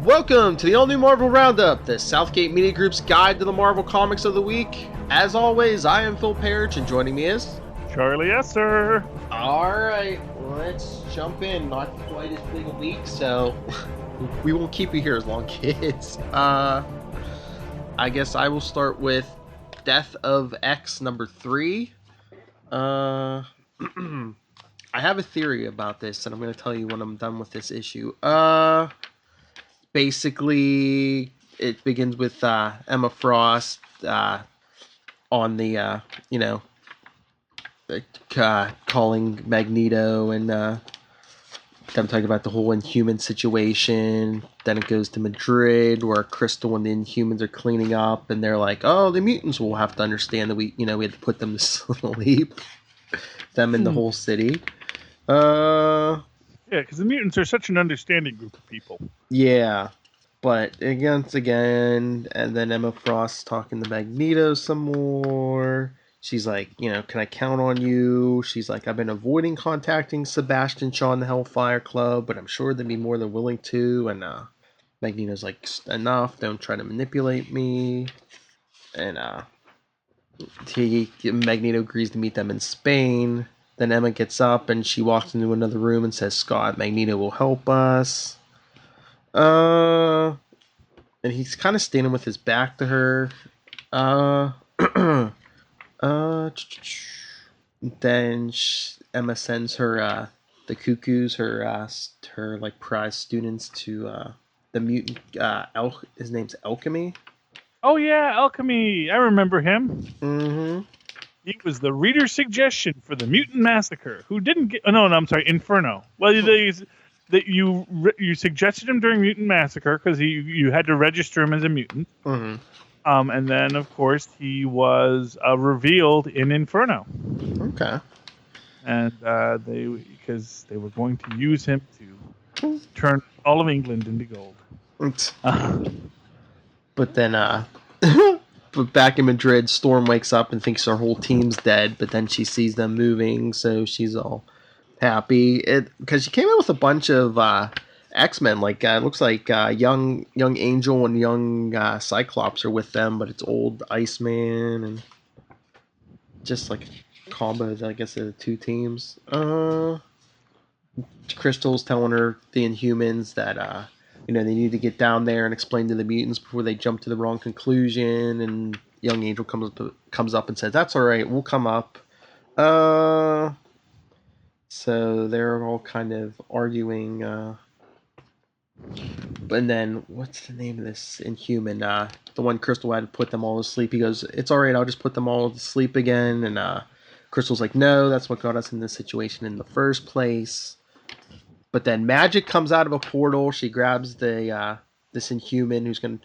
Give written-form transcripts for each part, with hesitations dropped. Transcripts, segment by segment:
Welcome to the all-new Marvel Roundup, the Southgate Media Group's guide to the Marvel Comics of the week. As always, I am Phil Parrish, and joining me is... Charlie Esser. Alright, let's jump in. Not quite as big a week, so we won't keep you here as long, kids. I guess I will start with Death of X number 3. I have a theory about this, and I'm going to tell you when I'm done with this issue. Basically, it begins with Emma Frost on the, calling Magneto, and them talking about the whole Inhuman situation. Then it goes to Madrid, where Crystal and the Inhumans are cleaning up, and they're like, "Oh, the mutants will have to understand that we had to put them to sleep." Them in the whole city. Yeah, because the mutants are such an understanding group of people. Yeah, but again, and then Emma Frost talking to Magneto some more. She's like, can I count on you? She's like, I've been avoiding contacting Sebastian Shaw and the Hellfire Club, but I'm sure they'd be more than willing to. And Magneto's like, enough, don't try to manipulate me. And Magneto agrees to meet them in Spain. Then Emma gets up and she walks into another room and says, Scott, Magneto will help us. And he's kind of standing with his back to her. Then Emma sends her the Cuckoos, her like prize students to the mutant. His name's Alchemy. Oh yeah, Alchemy. I remember him. Mm-hmm. He was the reader's suggestion for the Mutant Massacre. Who didn't get? Oh, no, I'm sorry, Inferno. Well, you suggested him during Mutant Massacre because you had to register him as a mutant. Mm-hmm. And then, of course, he was revealed in Inferno. Okay. And because they were going to use him to turn all of England into gold. But then, but back in Madrid, Storm wakes up and thinks her whole team's dead. But then she sees them moving, so she's all happy. Because she came out with a bunch of X-Men. Like it looks like young Angel and young Cyclops are with them, but it's old Iceman and just like a combo, I guess, of the two teams. Crystal's telling her, the Inhumans, that they need to get down there and explain to the mutants before they jump to the wrong conclusion. And young Angel comes up and says, "That's all right, we'll come up." So they're all kind of arguing. And then, what's the name of this Inhuman? The one Crystal had to put them all to sleep. He goes, "It's all right, I'll just put them all to sleep again." And Crystal's like, "No, that's what got us in this situation in the first place." But then Magic comes out of a portal. She grabs this Inhuman who's gonna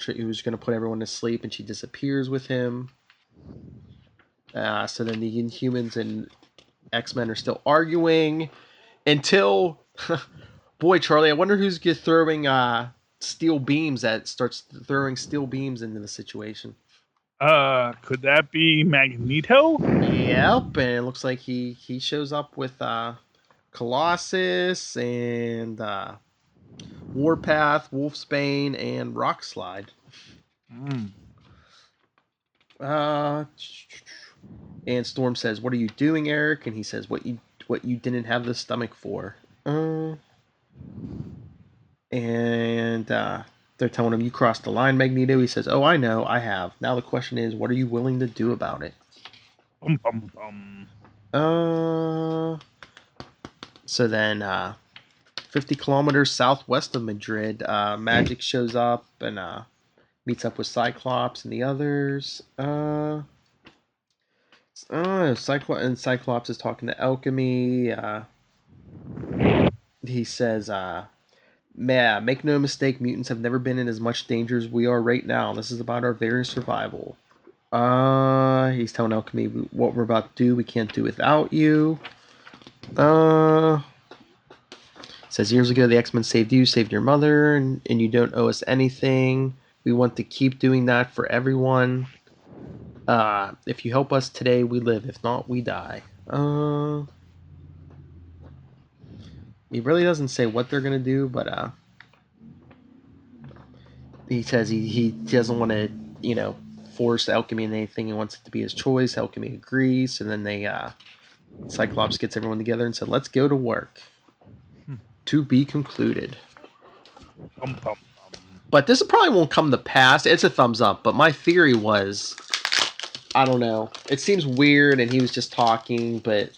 put everyone to sleep, and she disappears with him. So then the Inhumans and X-Men are still arguing until, boy, Charlie, I wonder who's throwing steel beams. That starts throwing steel beams into the situation. Could that be Magneto? Yep, and it looks like he shows up with Colossus and Warpath, Wolfsbane, and Rockslide. And Storm says, "What are you doing, Eric?" And he says, "What you didn't have the stomach for." And they're telling him, "You crossed the line, Magneto." He says, "Oh, I know, I have. Now the question is, what are you willing to do about it?" So then, 50 kilometers southwest of Madrid, Magic shows up and meets up with Cyclops and the others. Cyclops is talking to Alchemy. He says, make no mistake, mutants have never been in as much danger as we are right now. This is about our very survival. He's telling Alchemy what we're about to do, we can't do without you. Says, years ago the X-Men saved you, saved your mother, and you don't owe us anything. We want to keep doing that for everyone. If you help us today, we live. If not, we die. He really doesn't say what they're gonna do, but he says he doesn't want to, force alchemy in anything. He wants it to be his choice. Alchemy agrees, and then Cyclops gets everyone together and said, "Let's go to work." To be concluded. Bum, bum. But this probably won't come to pass. It's a thumbs up. But my theory was, I don't know. It seems weird, and he was just talking, but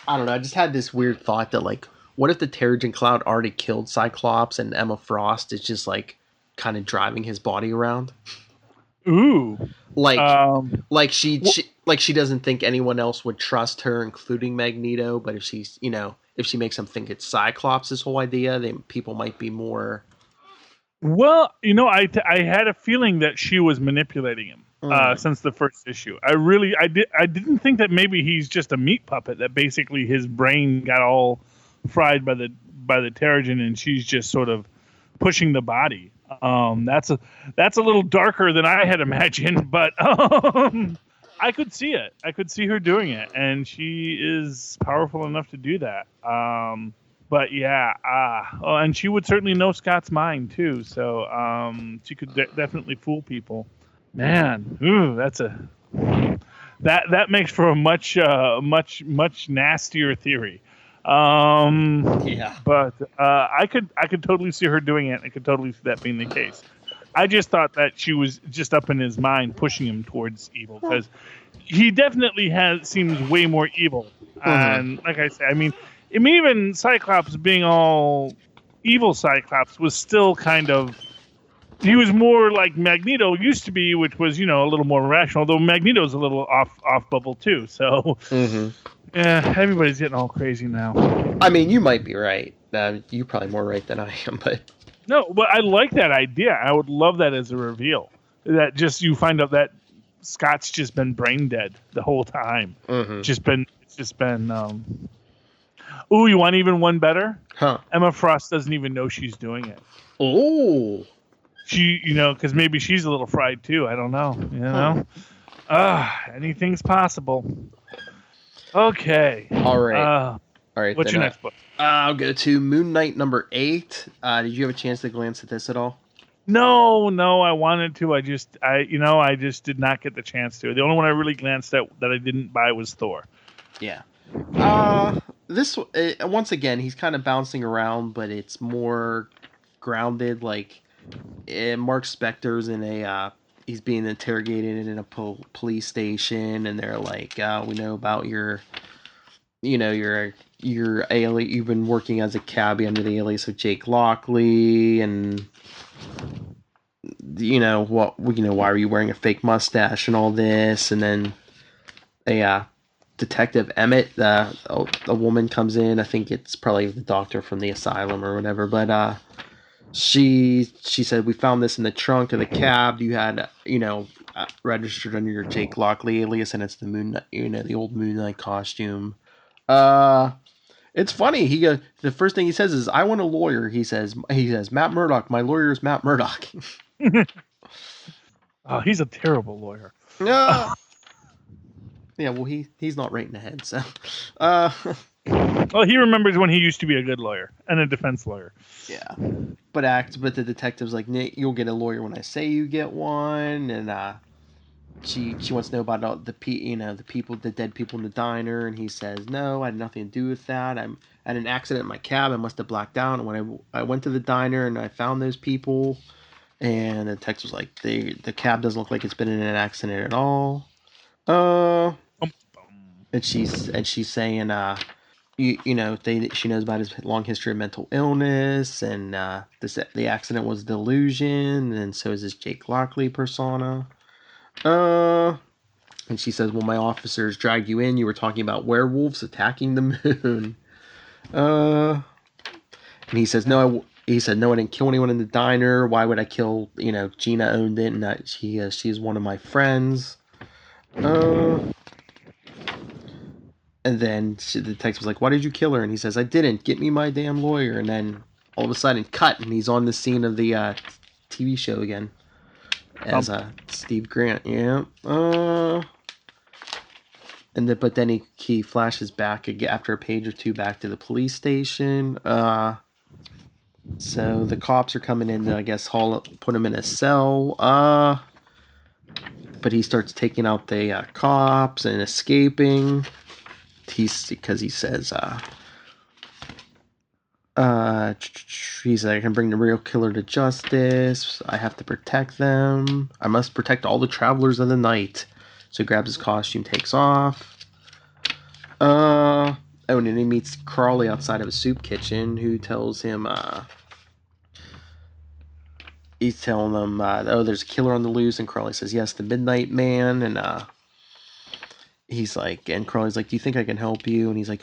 I don't know. I just had this weird thought that, like, what if the Terrigen Cloud already killed Cyclops, and Emma Frost is just like kind of driving his body around? Ooh. Like she doesn't think anyone else would trust her, including Magneto. But if she's, if she makes them think it's Cyclops' whole idea, then people might be more. Well, I had a feeling that she was manipulating him since the first issue. I didn't think that maybe he's just a meat puppet, that basically his brain got all fried by the Terrigen, and she's just sort of pushing the body. That's a little darker than I had imagined, but I could see it. I could see her doing it, and she is powerful enough to do that. But yeah, and she would certainly know Scott's mind too, so she could definitely fool people. Man, that makes for a much nastier theory. Yeah. But I could totally see her doing it. I could totally see that being the case. I just thought that she was just up in his mind, pushing him towards evil, because he definitely seems way more evil. And like I said, I mean, even Cyclops being all evil, Cyclops was still kind of. He was more like Magneto used to be, which was, a little more rational. Though Magneto's a little off bubble too. So, yeah, everybody's getting all crazy now. I mean, you might be right. You're probably more right than I am, but no. But I like that idea. I would love that as a reveal. That just you find out that Scott's just been brain dead the whole time. It's just been. Ooh, you want even one better? Huh? Emma Frost doesn't even know she's doing it. Oh. She, because maybe she's a little fried too. I don't know. Anything's possible. Okay. All right. What's your next book? I'll go to Moon Knight number 8. Did you have a chance to glance at this at all? No, I wanted to. I just did not get the chance to. The only one I really glanced at that I didn't buy was Thor. Yeah. This once again, he's kind of bouncing around, but it's more grounded. Like, Mark Spector's in he's being interrogated in a police station, and they're like, we know about your alias. You've been working as a cabbie under the alias of Jake Lockley, and why are you wearing a fake mustache and all this? And then Detective Emmett, a woman comes in. I think it's probably the doctor from the asylum or whatever, but she said, we found this in the trunk of the cab. You had registered under your Jake Lockley alias, and it's the the old Moon Knight costume. It's funny. The first thing he says is, "I want a lawyer." He says, "Matt Murdock. My lawyer is Matt Murdock." Oh, he's a terrible lawyer. Yeah, well, he's not right in the head, so. Well, he remembers when he used to be a good lawyer and a defense lawyer. Yeah, but the detective's like, "Nate, you'll get a lawyer when I say you get one," and she wants to know about all the dead people in the diner, and he says, "No, I had nothing to do with that. I had an accident in my cab. I must have blacked out, and when I went to the diner and I found those people." And the detective was like, the cab doesn't look like it's been in an accident at all. And she's saying, she knows about his long history of mental illness, and the accident was delusion, and so is this Jake Lockley persona. And she says, well, my officers dragged you in. You were talking about werewolves attacking the moon. And he says, no, I didn't kill anyone in the diner. Why would I kill, Gina owned it, and she's one of my friends. And then the detective was like, why did you kill her? And he says, I didn't. Get me my damn lawyer. And then all of a sudden, cut, and he's on the scene of the TV show again as Steve Grant. Yeah. But then he flashes back after a page or two back to the police station. So the cops are coming in to, I guess, put him in a cell. But he starts taking out the cops and escaping. Because he says, he's like, I can bring the real killer to justice. I have to protect them. I must protect all the travelers of the night. So he grabs his costume, takes off. Oh, and then he meets Crawley outside of a soup kitchen, who tells him, he's telling them, oh, there's a killer on the loose, and Crawley says, yes, the Midnight Man, and he's like, and Crawley's like, do you think I can help you? And he's like,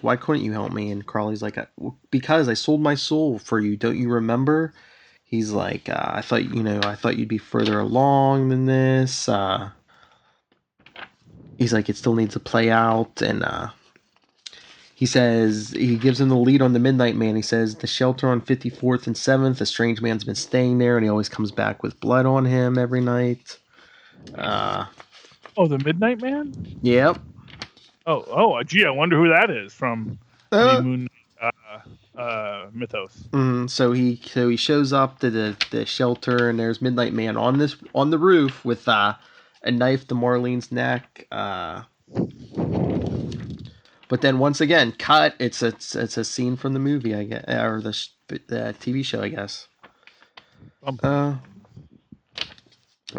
why couldn't you help me? And Crawley's like, because I sold my soul for you. Don't you remember? He's like, I thought you'd be further along than this. He's like, it still needs to play out, and he says, he gives him the lead on the Midnight Man. He says, the shelter on 54th and 7th, a strange man's been staying there, and he always comes back with blood on him every night. The Midnight Man? Yep. Gee, I wonder who that is from the Moon mythos. So he shows up to the shelter, and there's Midnight Man on the roof with a knife to Marlene's neck. But then once again, cut. It's a scene from the movie, I guess, or the TV show, I guess.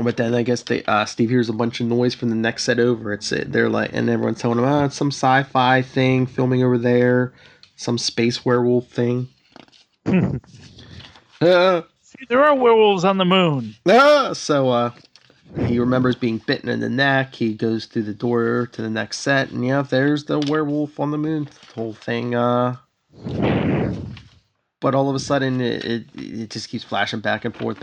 But then I guess Steve hears a bunch of noise from the next set over. They're like, and everyone's telling him, it's some sci-fi thing filming over there, some space werewolf thing. See, there are werewolves on the moon. So he remembers being bitten in the neck. He goes through the door to the next set, and yeah, there's the werewolf on the moon. The whole thing. But all of a sudden, it just keeps flashing back and forth,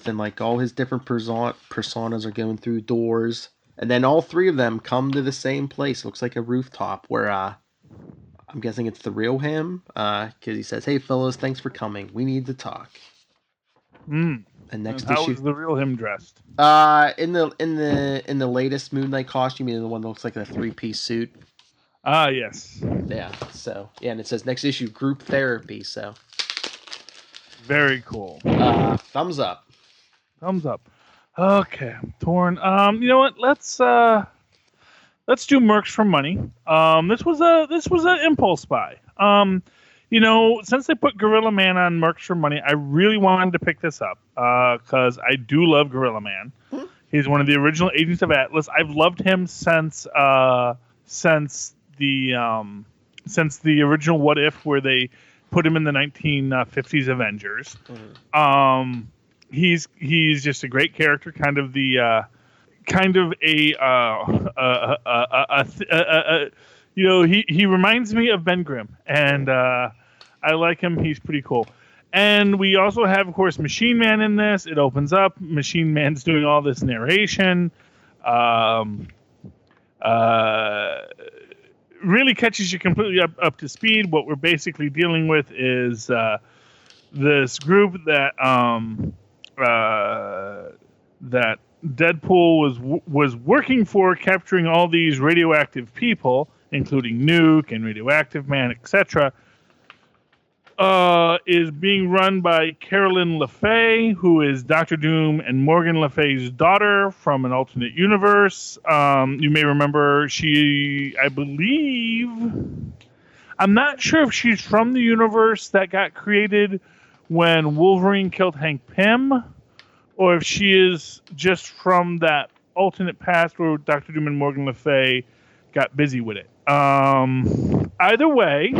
and like all his different personas are going through doors, and then all three of them come to the same place. It looks like a rooftop where I'm guessing it's the real him, because he says, "Hey fellas, thanks for coming. We need to talk." And next how issue, is the real him dressed? in the latest Moon Knight costume, the one that looks like a 3-piece suit. Yes. Yeah. So and it says next issue group therapy. So very cool. Thumbs up. Thumbs up. Okay, I'm torn. You know what? Let's do Mercs for Money. This was a impulse buy. Since they put Gorilla Man on Mercs for Money, I really wanted to pick this up because I do love Gorilla Man. He's one of the original agents of Atlas. I've loved him since the original What If, where they put him in the 1950s Avengers. He's just a great character, kind of he reminds me of Ben Grimm, and I like him. He's pretty cool. And we also have, of course, Machine Man in this. It opens up. Machine Man's doing all this narration. Really catches you completely up to speed. What we're basically dealing with is this group that Deadpool was working for, capturing all these radioactive people, including Nuke and Radioactive Man, etc. Is being run by Carolyn LeFay, who is Dr. Doom and Morgan Le Fay's daughter from an alternate universe. You may remember I'm not sure if she's from the universe that got created when Wolverine killed Hank Pym, or if she is just from that alternate past where Dr. Doom and Morgan Le Fay got busy with it. Either way,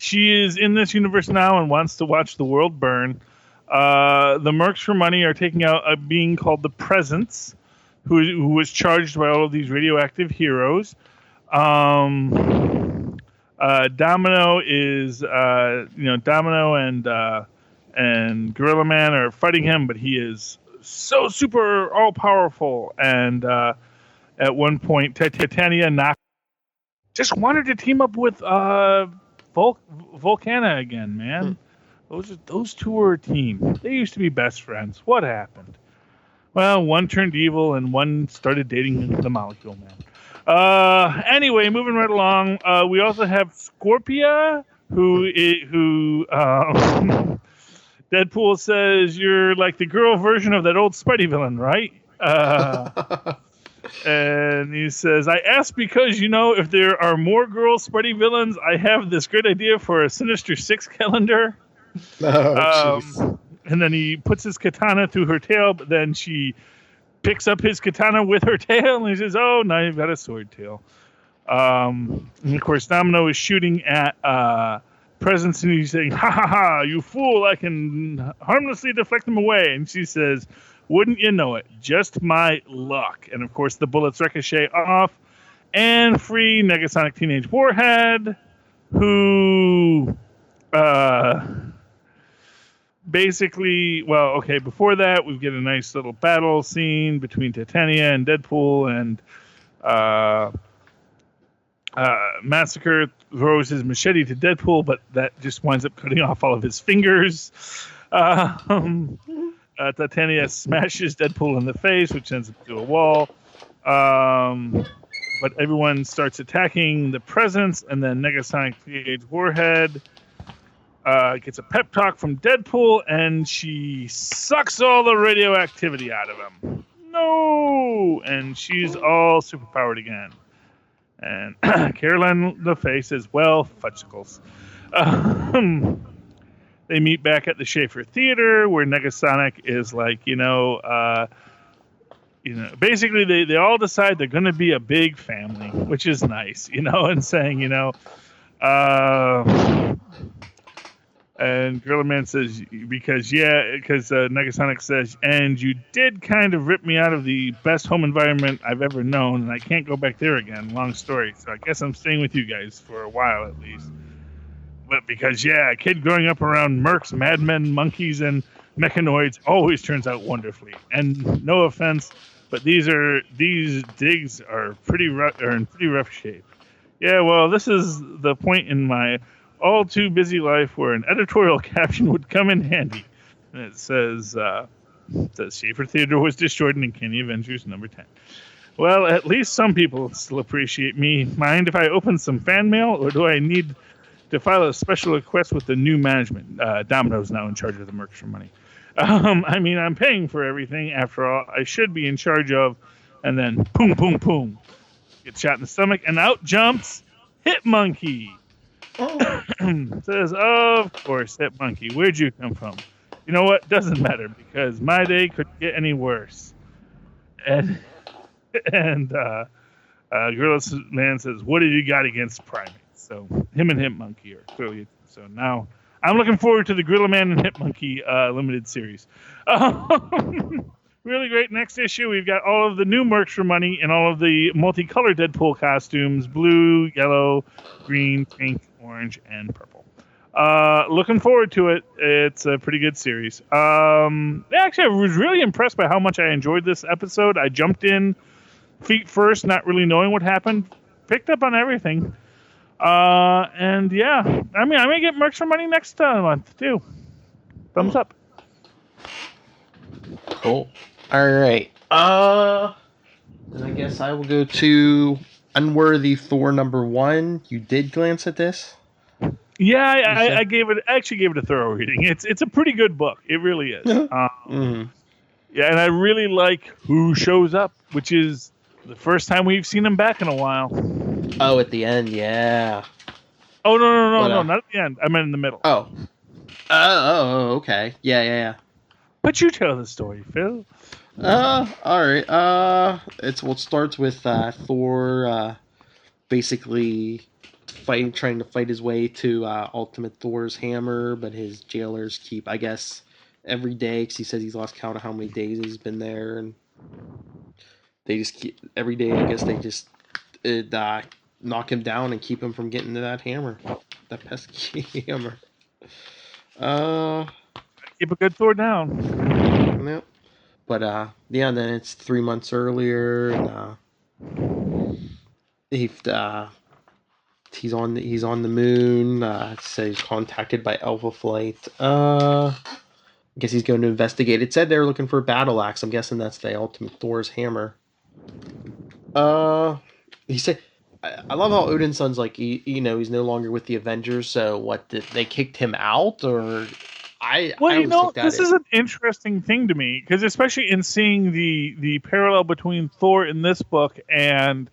she is in this universe now and wants to watch the world burn. The Mercs for Money are taking out a being called the Presence, who was charged by all of these radioactive heroes. Domino is, Domino and Gorilla Man are fighting him, but he is so super all powerful. And at one point, Titania just wanted to team up with Volcana again, man. Those two were a team. They used to be best friends. What happened? Well, one turned evil and one started dating the Molecule Man. Anyway, moving right along, we also have Scorpia, who Deadpool says you're like the girl version of that old Spidey villain, right? And he says, I asked because, if there are more girl Spidey villains, I have this great idea for a Sinister Six calendar. Oh, jeez. And then he puts his katana through her tail, but then she picks up his katana with her tail, and he says, oh, now you've got a sword tail. And of course, Domino is shooting at Presence, and he's saying, ha ha ha, you fool, I can harmlessly deflect them away. And she says, wouldn't you know it, just my luck. And of course, the bullets ricochet off and free Negasonic Teenage Warhead, who basically, before that, we get a nice little battle scene between Titania and Deadpool, and Massacre throws his machete to Deadpool, but that just winds up cutting off all of his fingers. Titania smashes Deadpool in the face, which ends up to a wall. But everyone starts attacking the Presence, and then Negasonic Teenage Warhead gets a pep talk from Deadpool, and she sucks all the radioactivity out of him. No! And she's all superpowered again. And Caroline LeFay says, well, fudgesicles. They meet back at the Schaefer Theater, where Negasonic is like, basically they all decide they're going to be a big family, which is nice, and saying, and Gorilla Man says, because Negasonic says, and you did kind of rip me out of the best home environment I've ever known, and I can't go back there again. Long story. So I guess I'm staying with you guys for a while at least. But because, a kid growing up around mercs, madmen, monkeys, and mechanoids always turns out wonderfully. And no offense, but these digs are in pretty rough shape. Yeah, well, this is the point in my all too busy life where an editorial caption would come in handy. And it says, Schaefer Theater was destroyed in Uncanny Avengers number 10. Well, at least some people still appreciate me. Mind if I open some fan mail, or do I need to file a special request with the new management? Domino's now in charge of the merch for money. I'm paying for everything. After all, I should be in charge of. And then, boom, boom, boom. Gets shot in the stomach, and out jumps Hit Monkey. Oh. Says, of course, Hit Monkey. Where'd you come from? You know what? Doesn't matter, because my day couldn't get any worse. And Gorilla Man says, what have you got against primates? So him and Hit Monkey are clearly. So now I'm looking forward to the Gorilla Man and Hit Monkey limited series. Really great. Next issue, we've got all of the new merch for money and all of the multicolored Deadpool costumes: blue, yellow, green, pink, orange, and purple. Looking forward to it. It's a pretty good series. Actually, I was really impressed by how much I enjoyed this episode. I jumped in feet first, not really knowing what happened. Picked up on everything. And yeah, I may get merch for money next month too. Thumbs up. Cool. All right. Then I guess I will go to Unworthy Thor number 1. You did glance at this? Yeah, I actually gave it a thorough reading. It's a pretty good book. It really is. Mm-hmm. Yeah, and I really like who shows up, which is the first time we've seen him back in a while. Oh, at the end, yeah. Oh, no, not at the end. I meant in the middle. Oh, okay. Yeah. But you tell the story, Phil. All right. It starts with Thor basically trying to fight his way to Ultimate Thor's hammer, but his jailers keep, I guess, every day, because he says he's lost count of how many days he's been there, and they just keep every day. I guess they just knock him down and keep him from getting to that hammer, that pesky hammer. Keep a good Thor down. Yep. But then it's 3 months earlier, and he's on the moon. So he's contacted by Alpha Flight. I guess he's going to investigate. It said they were looking for a battle axe. I'm guessing that's the Ultimate Thor's hammer. He said I love how Odin's son's like he's no longer with the Avengers. So what did they kicked him out or? I always think that this is an interesting thing to me because especially in seeing the parallel between Thor in this book and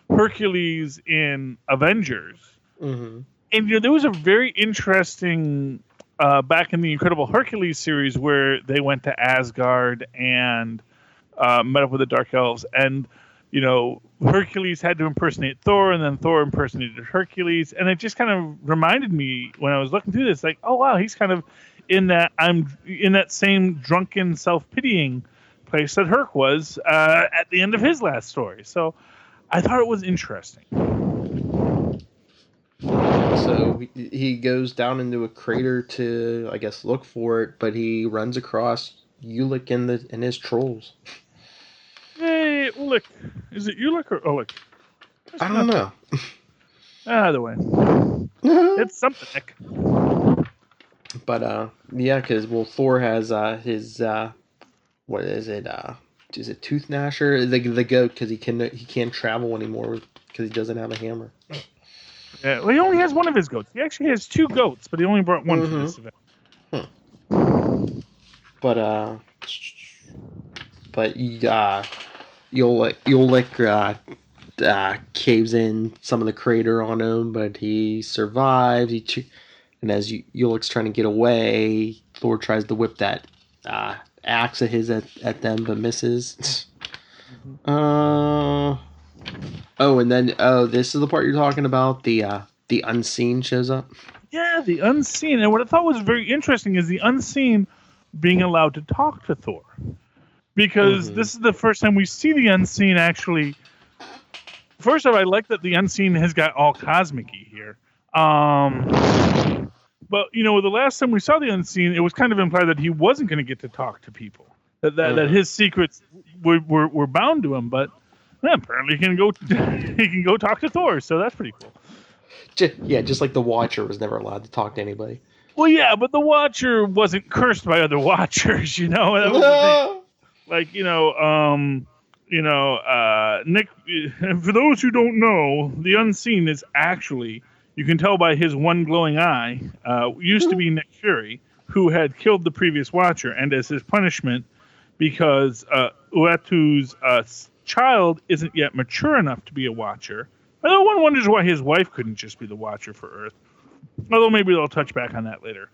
Hercules in Avengers, Mm-hmm. and there was a very interesting back in the Incredible Hercules series where they went to Asgard and met up with the Dark Elves, and Hercules had to impersonate Thor, and then Thor impersonated Hercules, and it just kind of reminded me when I was looking through this, like, oh wow, he's kind of in that same drunken self-pitying place that Herc was at the end of his last story. So I thought it was interesting. So he goes down into a crater to, I guess, look for it, but he runs across Ulick and his trolls. Hey, Ulick. Is it Ulick or Ulick? I don't know. Either way. It's something, Nick. But, because, Thor has his, what is it? Is it Tooth Gnasher? The goat, because he can't travel anymore because he doesn't have a hammer. Yeah, well, he only has one of his goats. He actually has 2 goats, but he only brought one for this event. But Ulick caves in some of the crater on him, but he survives. And as Ulick's trying to get away, Thor tries to whip that axe of his at them, but misses. And then this is the part you're talking about. The Unseen shows up. Yeah, the Unseen. And what I thought was very interesting is the Unseen being allowed to talk to Thor. Because this is the first time we see the Unseen actually. First off, I like that the Unseen has got all cosmic-y here. But, the last time we saw the Unseen, it was kind of implied that he wasn't going to get to talk to people. That his secrets were bound to him, but apparently he can go talk to Thor, so that's pretty cool. Just like the Watcher was never allowed to talk to anybody. Well, yeah, but the Watcher wasn't cursed by other Watchers, That was the thing. Like, Nick, for those who don't know, the Unseen is actually, you can tell by his one glowing eye, used to be Nick Fury, who had killed the previous Watcher, and as his punishment, because Uatu's child isn't yet mature enough to be a Watcher. Although one wonders why his wife couldn't just be the Watcher for Earth. Although maybe they'll touch back on that later.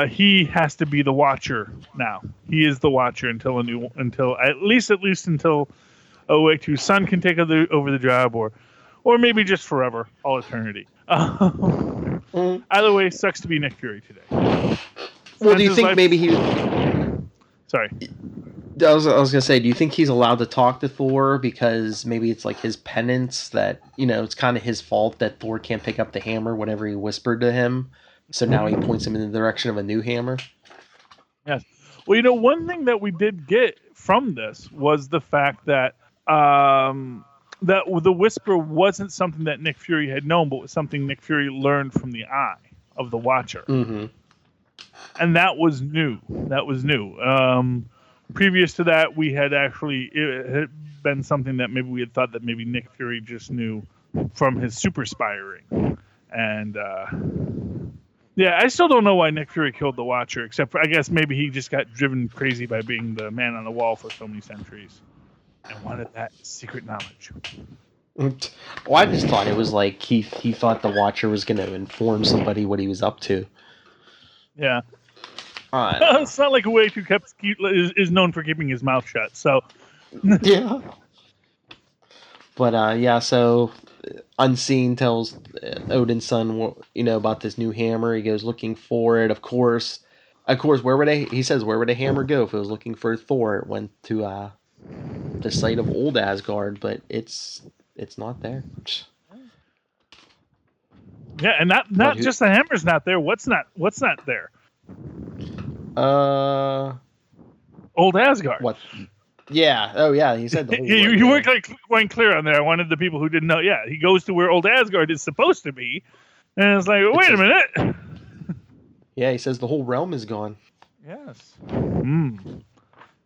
He has to be the Watcher now. He is the Watcher until at least until Uatu's son can take over the job, or maybe just forever, all eternity. Either way, sucks to be Nick Fury today. Well, do you think maybe he? Sorry. I was gonna say, do you think he's allowed to talk to Thor because maybe it's like his penance that it's kind of his fault that Thor can't pick up the hammer, whatever he whispered to him. So now he points him in the direction of a new hammer. Yes. Well, one thing that we did get from this was the fact that that the whisper wasn't something that Nick Fury had known, but was something Nick Fury learned from the eye of the Watcher. Mm-hmm. And that was new. Previous to that, it had been something that maybe we had thought that maybe Nick Fury just knew from his super spy ring. And, I still don't know why Nick Fury killed the Watcher, except for, I guess, maybe he just got driven crazy by being the man on the wall for so many centuries and wanted that secret knowledge. Well, I just thought it was like he thought the Watcher was going to inform somebody what he was up to. Yeah. It's not like Uatu is known for keeping his mouth shut, so... Yeah. But, so Unseen tells Odin's son, about this new hammer. He goes looking for it. Of course, he says, where would a hammer go if it was looking for Thor? It went to the site of old Asgard, but it's not there. Yeah, and not just the hammer's not there. What's not there? Old Asgard. What? Yeah. Oh, yeah. He said the whole you weren't quite clear on there. I wanted the people who didn't know. Yeah, he goes to where old Asgard is supposed to be, and it's like, wait a minute. Yeah, he says the whole realm is gone. Yes.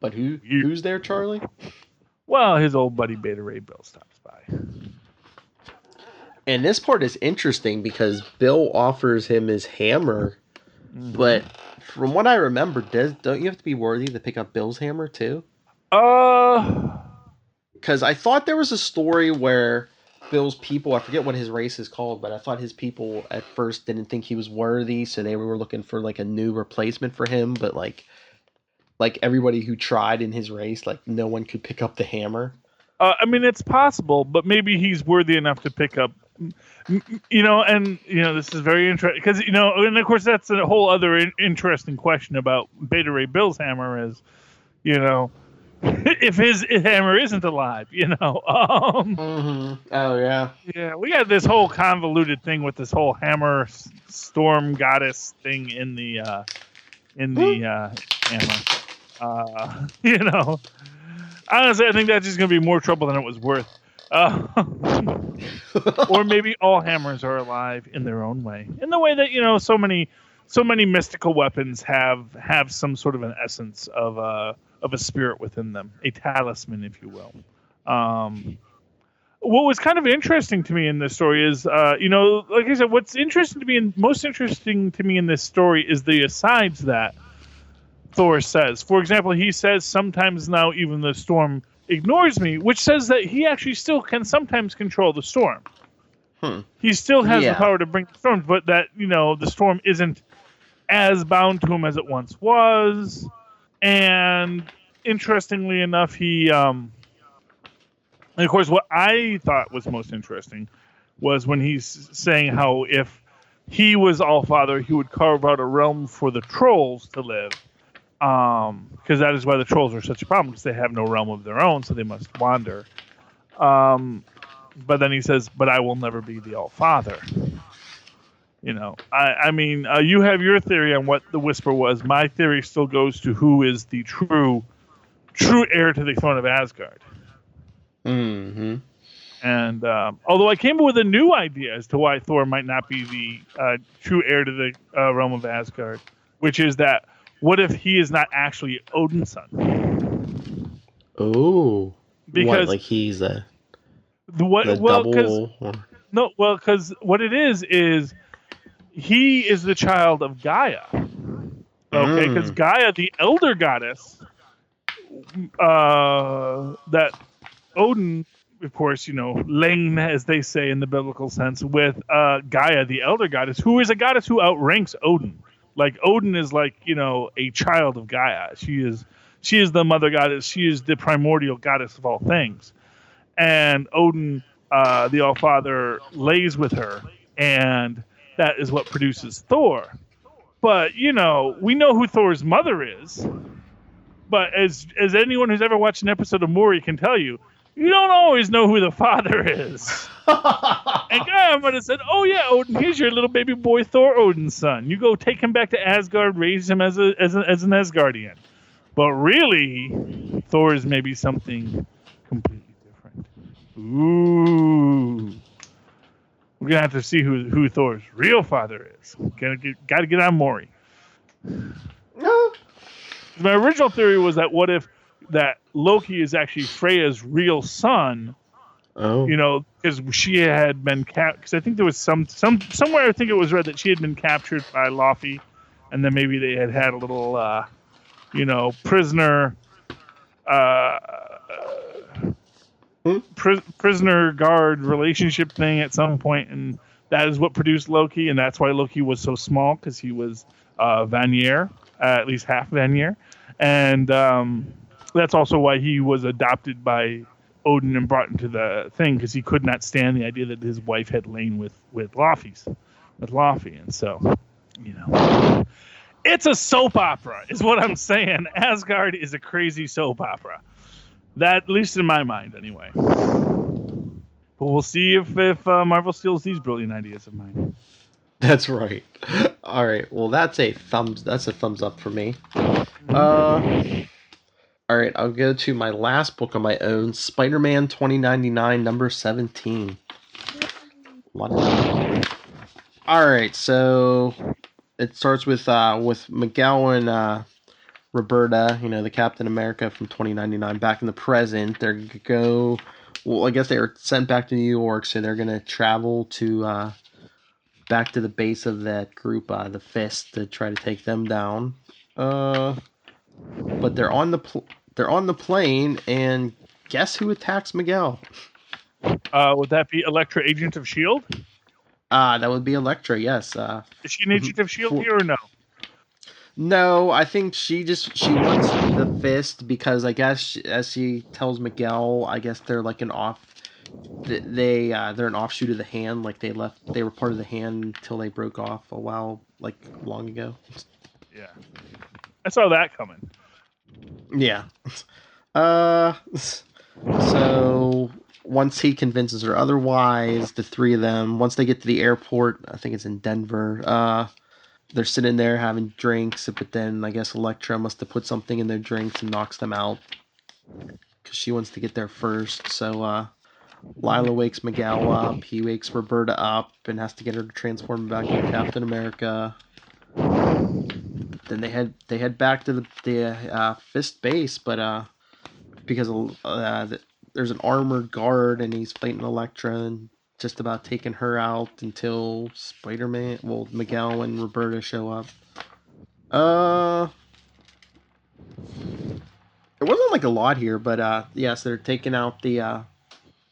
But who's there, Charlie? Well, his old buddy Beta Ray Bill stops by. And this part is interesting because Bill offers him his hammer, but from what I remember, don't you have to be worthy to pick up Bill's hammer too? Because I thought there was a story where Bill's people, I forget what his race is called, but I thought his people at first didn't think he was worthy, so they were looking for like a new replacement for him, but like everybody who tried in his race, like no one could pick up the hammer. I mean, it's possible, but maybe he's worthy enough to pick up, this is very interesting because, and of course that's a whole other interesting question about Beta Ray Bill's hammer is, if his hammer isn't alive, Oh, yeah. Yeah, we got this whole convoluted thing with this whole hammer storm goddess thing in the hammer. Honestly, I think that's just going to be more trouble than it was worth. Or maybe all hammers are alive in their own way, in the way that so many mystical weapons have some sort of an essence of a spirit within them, a talisman, if you will. What was kind of interesting to me in this story is, like I said, what's interesting to me and most interesting to me in this story is the asides that Thor says. For example, he says, sometimes now even the storm ignores me, which says that he actually still can sometimes control the storm. He still has the power to bring the storm, but that, the storm isn't as bound to him as it once was. And interestingly enough, he, and of course, what I thought was most interesting was when he's saying how if he was All-Father, he would carve out a realm for the trolls to live. Because that is why the trolls are such a problem, because they have no realm of their own, so they must wander. But then he says, but I will never be the All-Father. I mean, you have your theory on what the whisper was. My theory still goes to who is the true heir to the throne of Asgard. Mm-hmm. And although I came up with a new idea as to why Thor might not be the true heir to the realm of Asgard, which is that what if he is not actually Odin's son? Oh, because like he's a double? Because what it is he is the child of Gaia. Okay, because Gaia, the elder goddess, that Odin, of course, Leng, as they say in the biblical sense, with Gaia, the elder goddess, who is a goddess who outranks Odin. Like Odin is like, a child of Gaia. She is the mother goddess. She is the primordial goddess of all things. And Odin, the All-Father, lays with her, and that is what produces Thor. But, we know who Thor's mother is. But as anyone who's ever watched an episode of Maury can tell you, you don't always know who the father is. And Gaia might have said, oh yeah, Odin, here's your little baby boy Thor, Odin's son. You go take him back to Asgard, raise him as an Asgardian. But really, Thor is maybe something completely different. Ooh. We're going to have to see who Thor's real father is. Got to get on Maury. My original theory was that what if that Loki is actually Freya's real son? Oh, because she had been because I think there was somewhere I think it was read that she had been captured by Laufey, and then maybe they had a little prisoner prisoner guard relationship thing at some point, and that is what produced Loki, and that's why Loki was so small, because he was Vanir, at least half Vanir, and that's also why he was adopted by Odin and brought into the thing, because he could not stand the idea that his wife had lain with Laufey, and so it's a soap opera, is what I'm saying. Asgard is a crazy soap opera. That, at least in my mind, anyway. But we'll see if Marvel steals these brilliant ideas of mine. That's right. All right. Well, that's a thumbs up for me. All right, I'll go to my last book on my own, Spider-Man 2099, number 17. All right, so it starts with Miguel and Roberta, the Captain America from 2099, back in the present. They're going to go. Well, I guess they were sent back to New York, so they're going to travel to back to the base of that group, the Fist, to try to take them down. But they're on the plane, and guess who attacks Miguel? Would that be Elektra, Agent of S.H.I.E.L.D.? That would be Elektra, yes. Is she an Agent of S.H.I.E.L.D. here or no? No, I think she wants the Fist because I guess as she tells Miguel, I guess they're like they're an offshoot of the Hand. Like they were part of the Hand until they broke off a while, like long ago. Yeah, I saw that coming. Yeah. So once he convinces her otherwise, the three of them, once they get to the airport, I think it's in Denver, they're sitting there having drinks, but then I guess Elektra must have put something in their drinks and knocks them out because she wants to get there first. So Lila wakes Miguel up, he wakes Roberta up and has to get her to transform back into Captain America. Then they head back to the Fist base, but because there's an armored guard and he's fighting Elektra and just about taking her out until Miguel and Roberta show up. It wasn't like a lot here, but yes, they're taking out the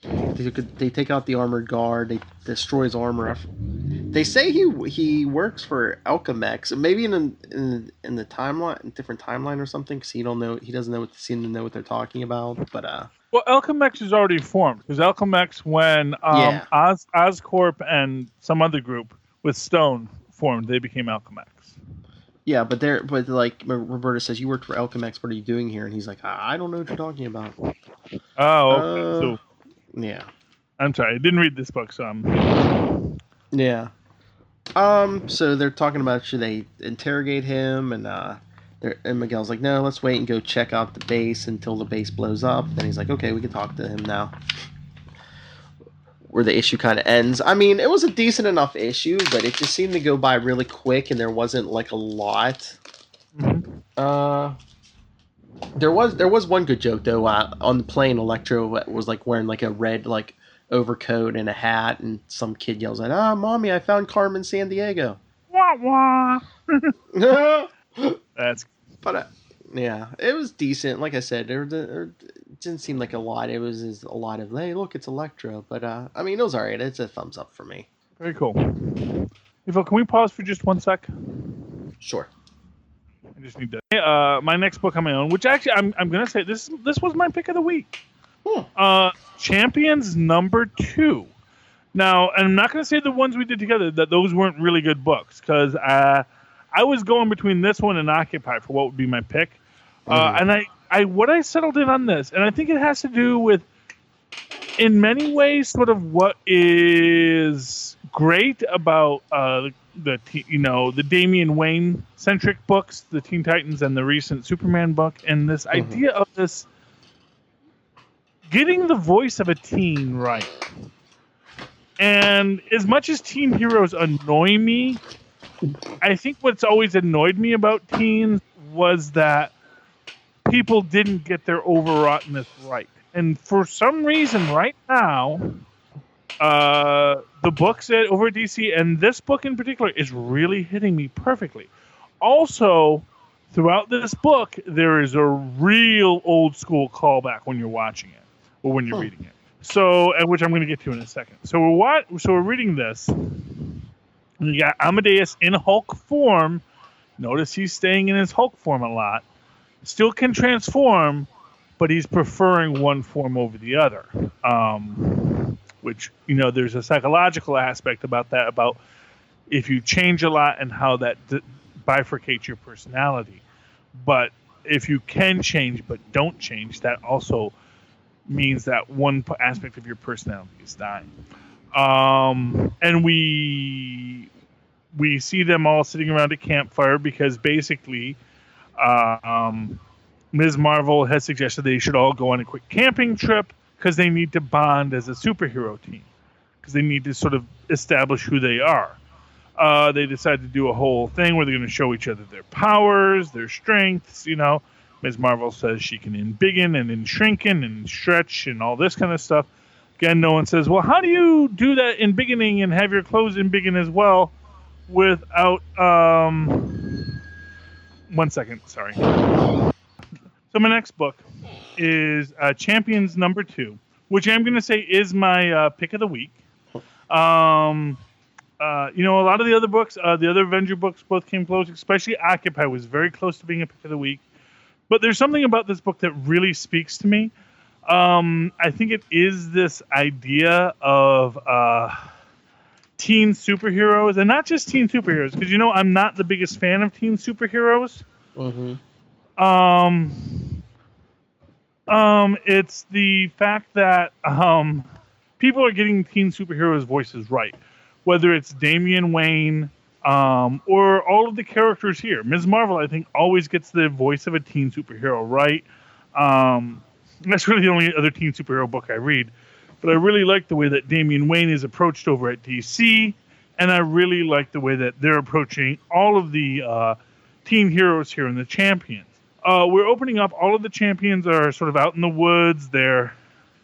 they take out the armored guard. They destroy his armor. They say he works for Alchemex, maybe in the timeline, different timeline or something, because he doesn't seem to know what they're talking about. But well, Alchemex is already formed because Alchemex, when Oscorp and some other group with Stone formed, they became Alchemex. Yeah, but like Roberta says, you worked for Alchemex. What are you doing here? And he's like, I don't know what you're talking about. Oh, okay. Yeah. I'm sorry, I didn't read this book, so yeah. So they're talking about should they interrogate him, and Miguel's like, no, let's wait and go check out the base until the base blows up. Then he's like, okay, we can talk to him now. Where the issue kind of ends. I mean, it was a decent enough issue, but it just seemed to go by really quick, and there wasn't like a lot. Mm-hmm. There was one good joke though. On the plane, Elektra was like wearing like a red like overcoat and a hat, and some kid yells out, Mommy, I found Carmen Sandiego. Wah wah. That's. But yeah, it was decent. Like I said, there didn't seem like a lot. It was a lot of, hey, look, it's Elektra. But I mean, it was alright. It's a thumbs up for me. Very cool. Evo, can we pause for just 1 sec? Sure. I just need to. My next book on my own, which actually I'm gonna say this was my pick of the week. Champions #2. Now, and I'm not gonna say the ones we did together that those weren't really good books because I was going between this one and Occupy for what would be my pick. And I settled in on this, and I think it has to do with, in many ways, sort of what is great about the Damian Wayne centric books, the Teen Titans, and the recent Superman book, and this idea of this getting the voice of a teen right. And as much as teen heroes annoy me, I think what's always annoyed me about teens was that people didn't get their overwrougtness right. And for some reason, right now, the books over at DC, and this book in particular, is really hitting me perfectly. Also, throughout this book, there is a real old school callback when you're watching it or when you're reading it. So, and which I'm going to get to in a second. So we're reading this. You got Amadeus in Hulk form. Notice he's staying in his Hulk form a lot. Still can transform, but he's preferring one form over the other. Which, there's a psychological aspect about that, about if you change a lot and how that bifurcates your personality. But if you can change but don't change, that also means that one aspect of your personality is dying. And we see them all sitting around a campfire because basically Ms. Marvel has suggested they should all go on a quick camping trip because they need to bond as a superhero team, because they need to sort of establish who they are. They decide to do a whole thing where they're going to show each other their powers, their strengths. Ms. Marvel says she can embiggen and shrinken and stretch and all this kind of stuff. Again, no one says, well, how do you do that embiggening and have your clothes embiggen as well without... 1 second, sorry. So my next book is Champions #2, which I'm going to say is my pick of the week. A lot of the other books, the other Avenger books both came close, especially Occupy was very close to being a pick of the week. But there's something about this book that really speaks to me. I think it is this idea of teen superheroes, and not just teen superheroes, because I'm not the biggest fan of teen superheroes. Mm-hmm. It's the fact that people are getting teen superheroes' voices right, whether it's Damian Wayne or all of the characters here. Ms. Marvel, I think, always gets the voice of a teen superhero right. That's really the only other teen superhero book I read. But I really like the way that Damian Wayne is approached over at DC, and I really like the way that they're approaching all of the teen heroes here in the Champions. We're opening up. All of the Champions are sort of out in the woods. They're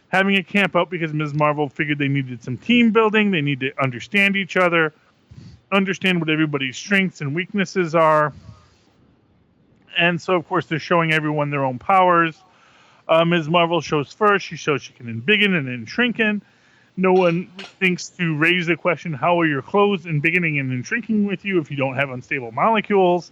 having a camp out because Ms. Marvel figured they needed some team building. They need to understand each other, understand what everybody's strengths and weaknesses are. And so, of course, they're showing everyone their own powers. Ms. Marvel shows first. She shows she can embiggen and shrinken. No one thinks to raise the question, how are your clothes embiggening and shrinking with you if you don't have unstable molecules?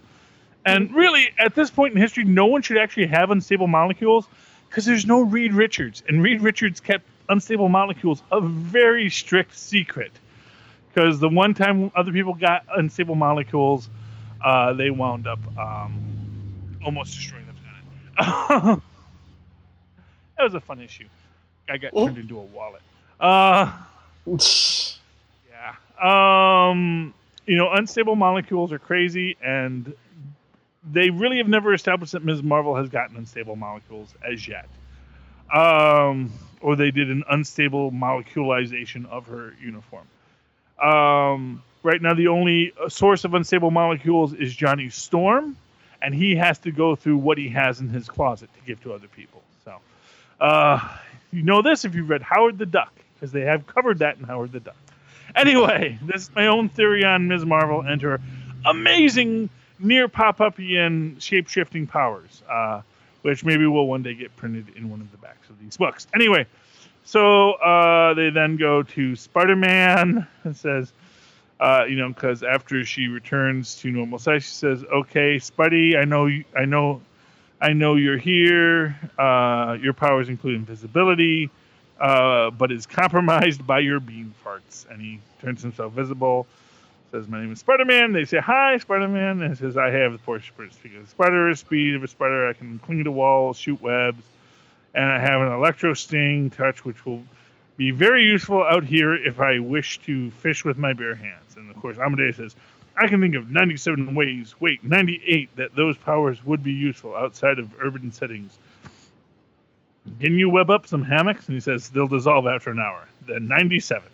And really, at this point in history, no one should actually have unstable molecules because there's no Reed Richards. And Reed Richards kept unstable molecules a very strict secret. Because the one time other people got unstable molecules, they wound up almost destroying the planet. That was a fun issue. I got turned into a wallet. Unstable molecules are crazy, and they really have never established that Ms. Marvel has gotten unstable molecules as yet. Or they did an unstable moleculization of her uniform. Right now, the only source of unstable molecules is Johnny Storm, and he has to go through what he has in his closet to give to other people. So, you know this if you've read Howard the Duck, because they have covered that in Howard the Duck. Anyway, this is my own theory on Ms. Marvel and her amazing near pop-up-ian shape-shifting powers, which maybe will one day get printed in one of the backs of these books. Anyway, so they then go to Spider-Man and says, because after she returns to normal size, she says, "Okay, Spidey, I know you're here. Your powers include invisibility, but is compromised by your beam farts." And he turns himself visible. Says, "My name is Spider-Man." They say, "Hi, Spider-Man." And he says, "I have the Porsche speed of a spider, speed of a spider. I can cling to walls, shoot webs, and I have an electro sting touch, which will be very useful out here if I wish to fish with my bare hands." And of course, Amadeus says, "I can think of 97 ways, 98, that those powers would be useful outside of urban settings. Can you web up some hammocks?" And he says, "They'll dissolve after an hour." Then 97.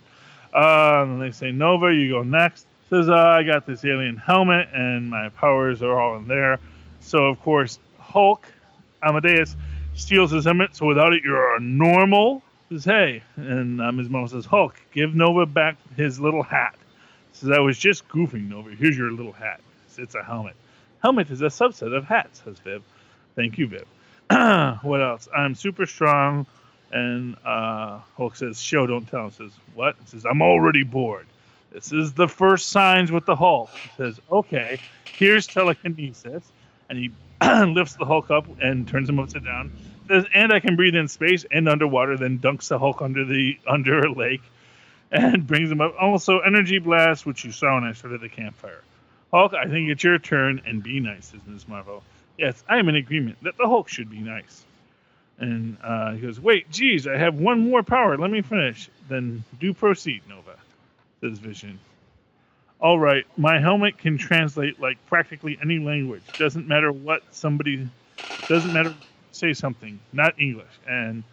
And they say, "Nova, you go next." Says, "I got this alien helmet, and my powers are all in there." So, of course, Hulk, Amadeus, steals his helmet, so without it, you're a normal. Says, "Hey." And his mom says, "Hulk, give Nova back his little hat." Says, "I was just goofing, Nova. Here's your little hat." It's a helmet. Helmet is a subset of hat, says Viv. "Thank you, Viv." What else? "I'm super strong." And Hulk says, "Show, don't tell." Says, "What?" He says, "I'm already bored." This is the first signs with the Hulk. He says, "Okay, here's telekinesis." And he lifts the Hulk up and turns him upside down. Says, "And I can breathe in space and underwater," then dunks the Hulk under a lake and brings him up. "Also, energy blast, which you saw when I started the campfire." "Hulk, I think it's your turn, and be nice," says Ms. Marvel. "Yes, I am in agreement that the Hulk should be nice." And he goes, "Wait, geez, I have one more power. Let me finish." "Then do proceed, Nova," says Vision. "All right, my helmet can translate like practically any language. Doesn't matter, say something, not English." And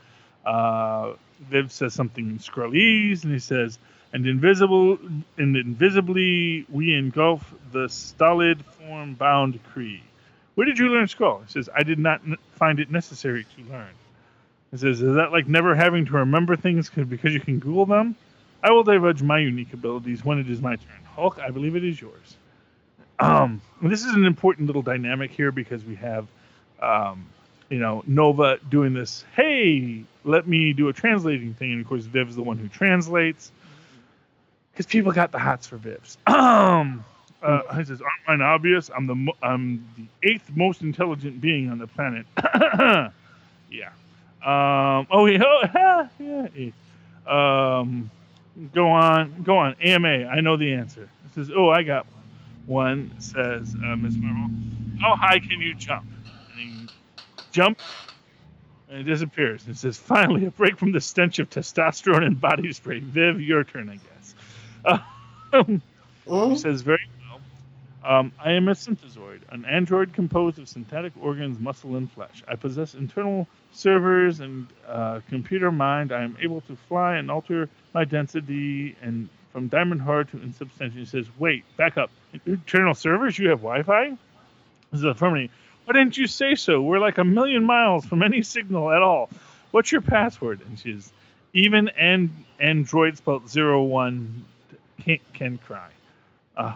Viv says something in Skrulese, and he says, and invisibly we engulf the stolid form-bound Kree. Where did you learn scroll? It says, I did not find it necessary to learn. It says, is that like never having to remember things because you can Google them? I will divulge my unique abilities when it is my turn. Hulk, I believe it is yours. This is an important little dynamic here because we have, Nova doing this, hey, let me do a translating thing. And of course, Viv's the one who translates because people got the hots for Vivs. He says, aren't mine obvious? I'm the eighth most intelligent being on the planet. Yeah. Go on. AMA, I know the answer. It says, oh, I got one. Says, Miss Marvel, how high can you jump? And he jumps, and it disappears. It says, finally, a break from the stench of testosterone and body spray. Viv, your turn, I guess. He says, very well. I am a synthezoid, an android composed of synthetic organs, muscle, and flesh. I possess internal servers and computer mind. I am able to fly and alter my density and from diamond hard to insubstantial. He says, wait, back up. Internal servers? You have Wi-Fi? This is affirmative. Why didn't you say so? We're like 1,000,000 miles from any signal at all. What's your password? And she's even android spelled 01 can cry.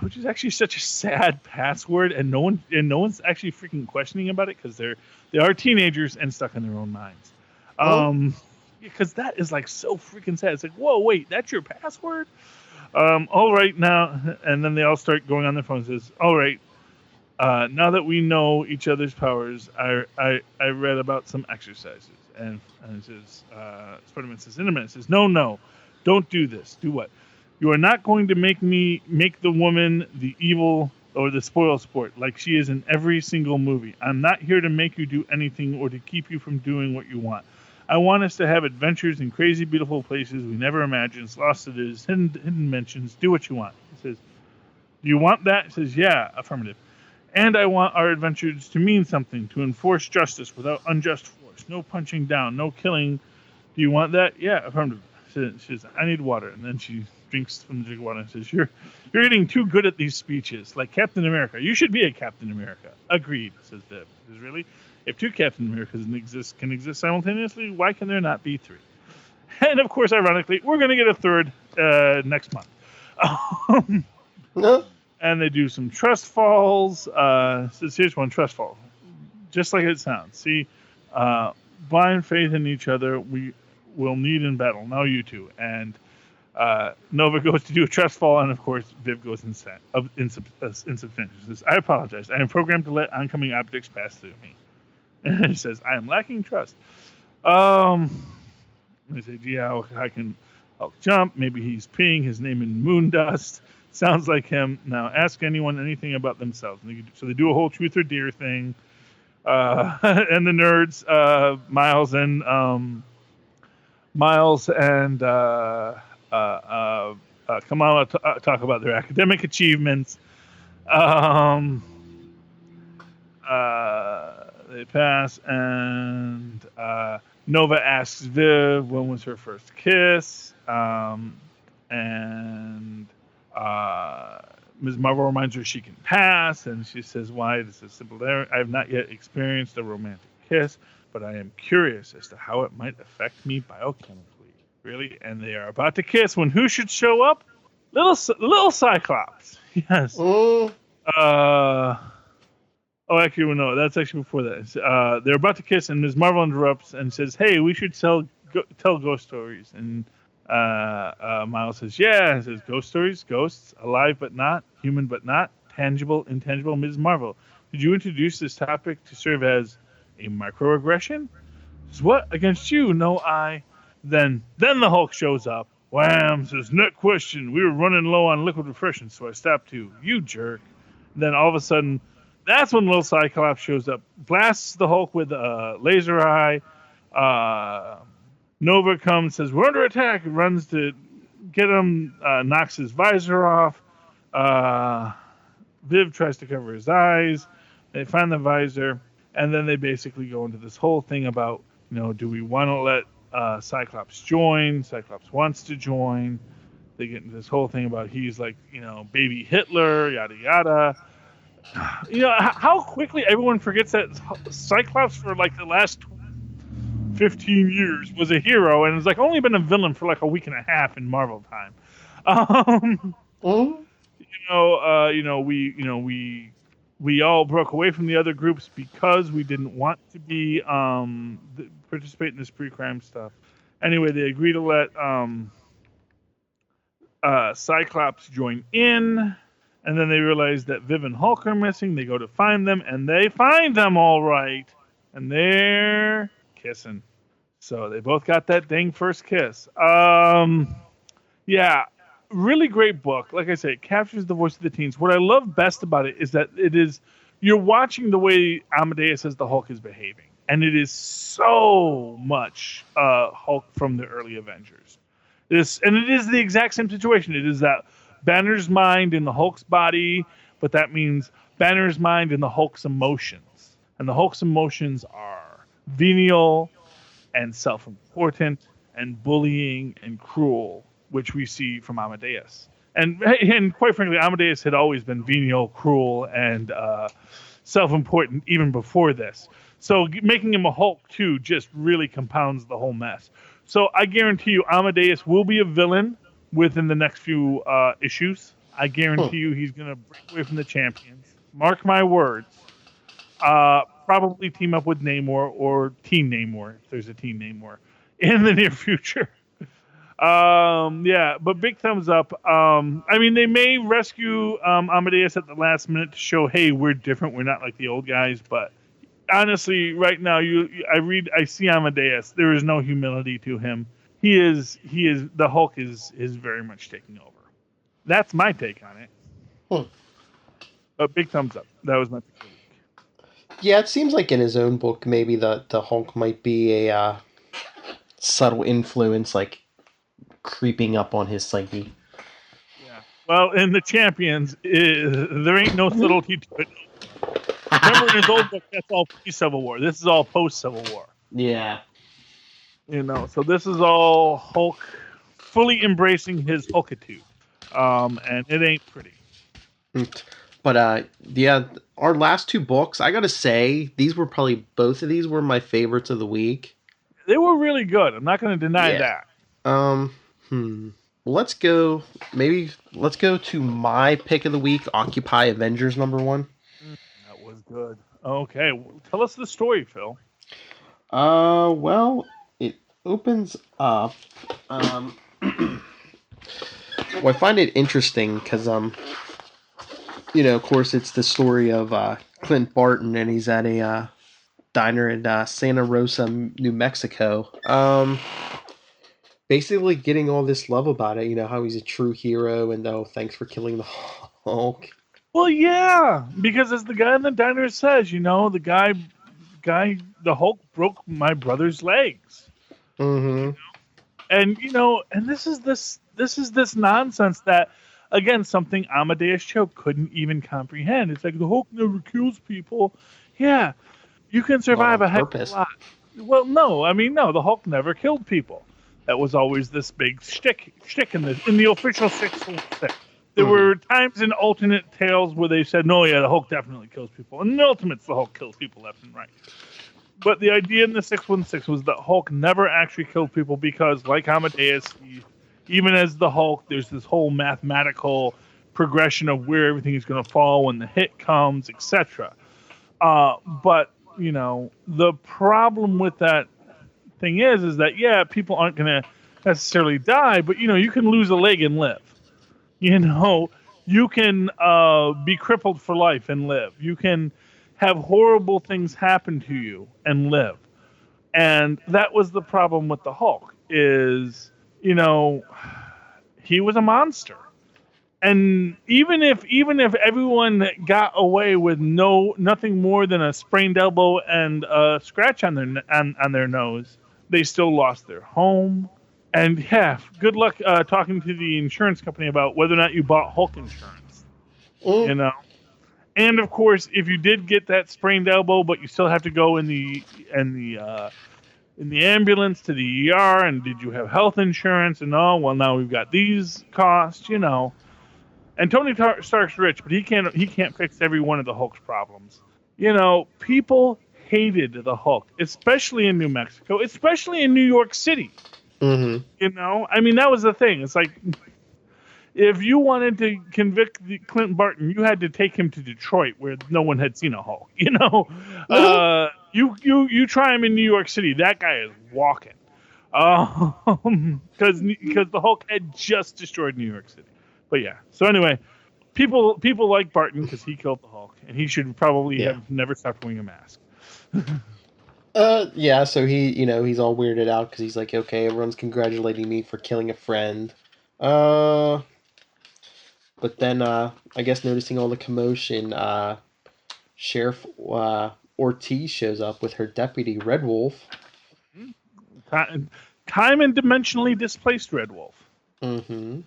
Which is actually such a sad password, and no one's actually freaking questioning about it because they are teenagers and stuck in their own minds. Because that is like so freaking sad. It's like, whoa, wait, that's your password? All right now, and then they all start going on their phones. Says, all right, now that we know each other's powers, I read about some exercises, and it says, Spider-Man says in a minute, says, no, don't do this. Do what? You are not going to make the woman the evil or the spoil sport like she is in every single movie. I'm not here to make you do anything or to keep you from doing what you want. I want us to have adventures in crazy, beautiful places we never imagined, lost cities, hidden dimensions. Do what you want. He says, do you want that? He says, yeah, affirmative. And I want our adventures to mean something, to enforce justice without unjust force. No punching down, no killing. Do you want that? Yeah, affirmative. She says, I need water. And then she drinks from the jug of water and says, you're getting too good at these speeches, like Captain America. You should be a Captain America. Agreed, says Viv. Says, really? If two Captain Americas can exist simultaneously, why can there not be three? And of course, ironically, we're going to get a third next month. And they do some trust falls. Says, here's one trust fall. Just like it sounds. See, blind faith in each other we will need in battle. Now you two. And Nova goes to do a trust fall, and of course, Viv goes insubstantial. Says, I apologize. I am programmed to let oncoming objects pass through me. And he says, I am lacking trust. They say, yeah, I can Hulk jump. Maybe he's peeing his name in moon dust. Sounds like him. Now ask anyone anything about themselves. So they do a whole truth or dare thing. And the nerds, Miles and Kamala talk about their academic achievements. They pass, and Nova asks Viv when was her first kiss, and Ms. Marvel reminds her she can pass, and she says, why? This is simple. I have not yet experienced a romantic kiss, but I am curious as to how it might affect me biochemically. Really? And they are about to kiss when who should show up? Little Cyclops. Yes. Actually, well, no, that's actually before that. They're about to kiss, and Ms. Marvel interrupts and says, hey, we should tell ghost stories. And Miles says, yeah. He says, ghost stories? Ghosts? Alive but not? Human but not? Tangible, intangible? Ms. Marvel, did you introduce this topic to serve as a microaggression? Says, what? Against you? No, I... Then the Hulk shows up. Wham! Says, net question. We were running low on liquid refreshment, so I stopped too. You jerk. And then all of a sudden... That's when Little Cyclops shows up, blasts the Hulk with a laser eye. Nova comes, says, we're under attack, runs to get him, knocks his visor off. Viv tries to cover his eyes. They find the visor, and then they basically go into this whole thing about, do we want to let Cyclops join? Cyclops wants to join. They get into this whole thing about he's like, baby Hitler, yada yada. How quickly everyone forgets that Cyclops for like the last 15 years was a hero and has like only been a villain for like a week and a half in Marvel time. Mm-hmm. We all broke away from the other groups because we didn't want to be participate in this pre-crime stuff. Anyway, they agree to let Cyclops join in, and then they realize that Viv and Hulk are missing. They go to find them, and they find them all right, and they're kissing. So they both got that dang first kiss. Yeah, really great book. Like I say, it captures the voice of the teens. What I love best about it is that you're watching the way Amadeus as the Hulk is behaving, and it is so much Hulk from the early Avengers. It is the exact same situation. It is that Banner's mind in the Hulk's body, but that means Banner's mind in the Hulk's emotions. And the Hulk's emotions are venial and self-important and bullying and cruel, which we see from Amadeus. And quite frankly, Amadeus had always been venial, cruel, and self-important even before this. So making him a Hulk, too, just really compounds the whole mess. So I guarantee you Amadeus will be a villain within the next few issues. I guarantee you he's going to break away from the champions. Mark my words. Probably team up with Namor or Team Namor, if there's a Team Namor, in the near future. Yeah, but big thumbs up. They may rescue Amadeus at the last minute to show, hey, we're different. We're not like the old guys. But honestly, right now, I see Amadeus. There is no humility to him. He is the Hulk is very much taking over. That's my take on it. But big thumbs up. That was my pick of the week. Yeah, it seems like in his own book, maybe the Hulk might be a subtle influence, like creeping up on his psyche. Yeah. Well, in the Champions, there ain't no subtlety to it. Remember in his old book, that's all pre-Civil War. This is all post-Civil War. Yeah. So this is all Hulk fully embracing his Hulkitude. And it ain't pretty. But yeah, our last two books, I gotta say, both of these were my favorites of the week. They were really good. I'm not going to deny that. Let's go to my pick of the week, Occupy Avengers #1. That was good. Okay, tell us the story, Phil. Well, it opens up. Well, I find it interesting because of course, it's the story of Clint Barton, and he's at a diner in Santa Rosa, New Mexico. Basically getting all this love about it, how he's a true hero, and thanks for killing the Hulk. Well, yeah, because as the guy in the diner says, the Hulk broke my brother's legs. Mm-hmm. And this is this nonsense that, again, something Amadeus Cho couldn't even comprehend. It's like the Hulk never kills people. Yeah, you can survive a heck of a lot. Well, no, the Hulk never killed people. That was always this big shtick in the official 616. There were times in alternate tales where they said, no, yeah, the Hulk definitely kills people. And in the Ultimates, the Hulk kills people left and right. But the idea in the 616 was that Hulk never actually killed people because, like Amadeus, even as the Hulk, there's this whole mathematical progression of where everything is going to fall when the hit comes, etc. But, the problem with that thing is that, yeah, people aren't going to necessarily die, but, you can lose a leg and live. You can be crippled for life and live. You can have horrible things happen to you and live. And that was the problem with the Hulk is, he was a monster. And even if everyone got away with nothing more than a sprained elbow and a scratch on their nose, they still lost their home. And yeah, good luck talking to the insurance company about whether or not you bought Hulk insurance. And of course, if you did get that sprained elbow, but you still have to go in the in the ambulance to the ER, and did you have health insurance? And oh, well, now we've got these costs, And Tony Stark's rich, but he can't fix every one of the Hulk's problems. People hated the Hulk, especially in New Mexico, especially in New York City. Mm-hmm. I mean, that was the thing. It's like, if you wanted to convict Clint Barton, you had to take him to Detroit, where no one had seen a Hulk. You try him in New York City, that guy is walking, because the Hulk had just destroyed New York City. But yeah, so anyway, people like Barton because he killed the Hulk, and he should probably have never stopped wearing a mask. Yeah. So he's all weirded out because he's like, okay, everyone's congratulating me for killing a friend. But then, I guess noticing all the commotion, Sheriff Ortiz shows up with her deputy, Red Wolf. Time and dimensionally displaced Red Wolf. Mm-hmm.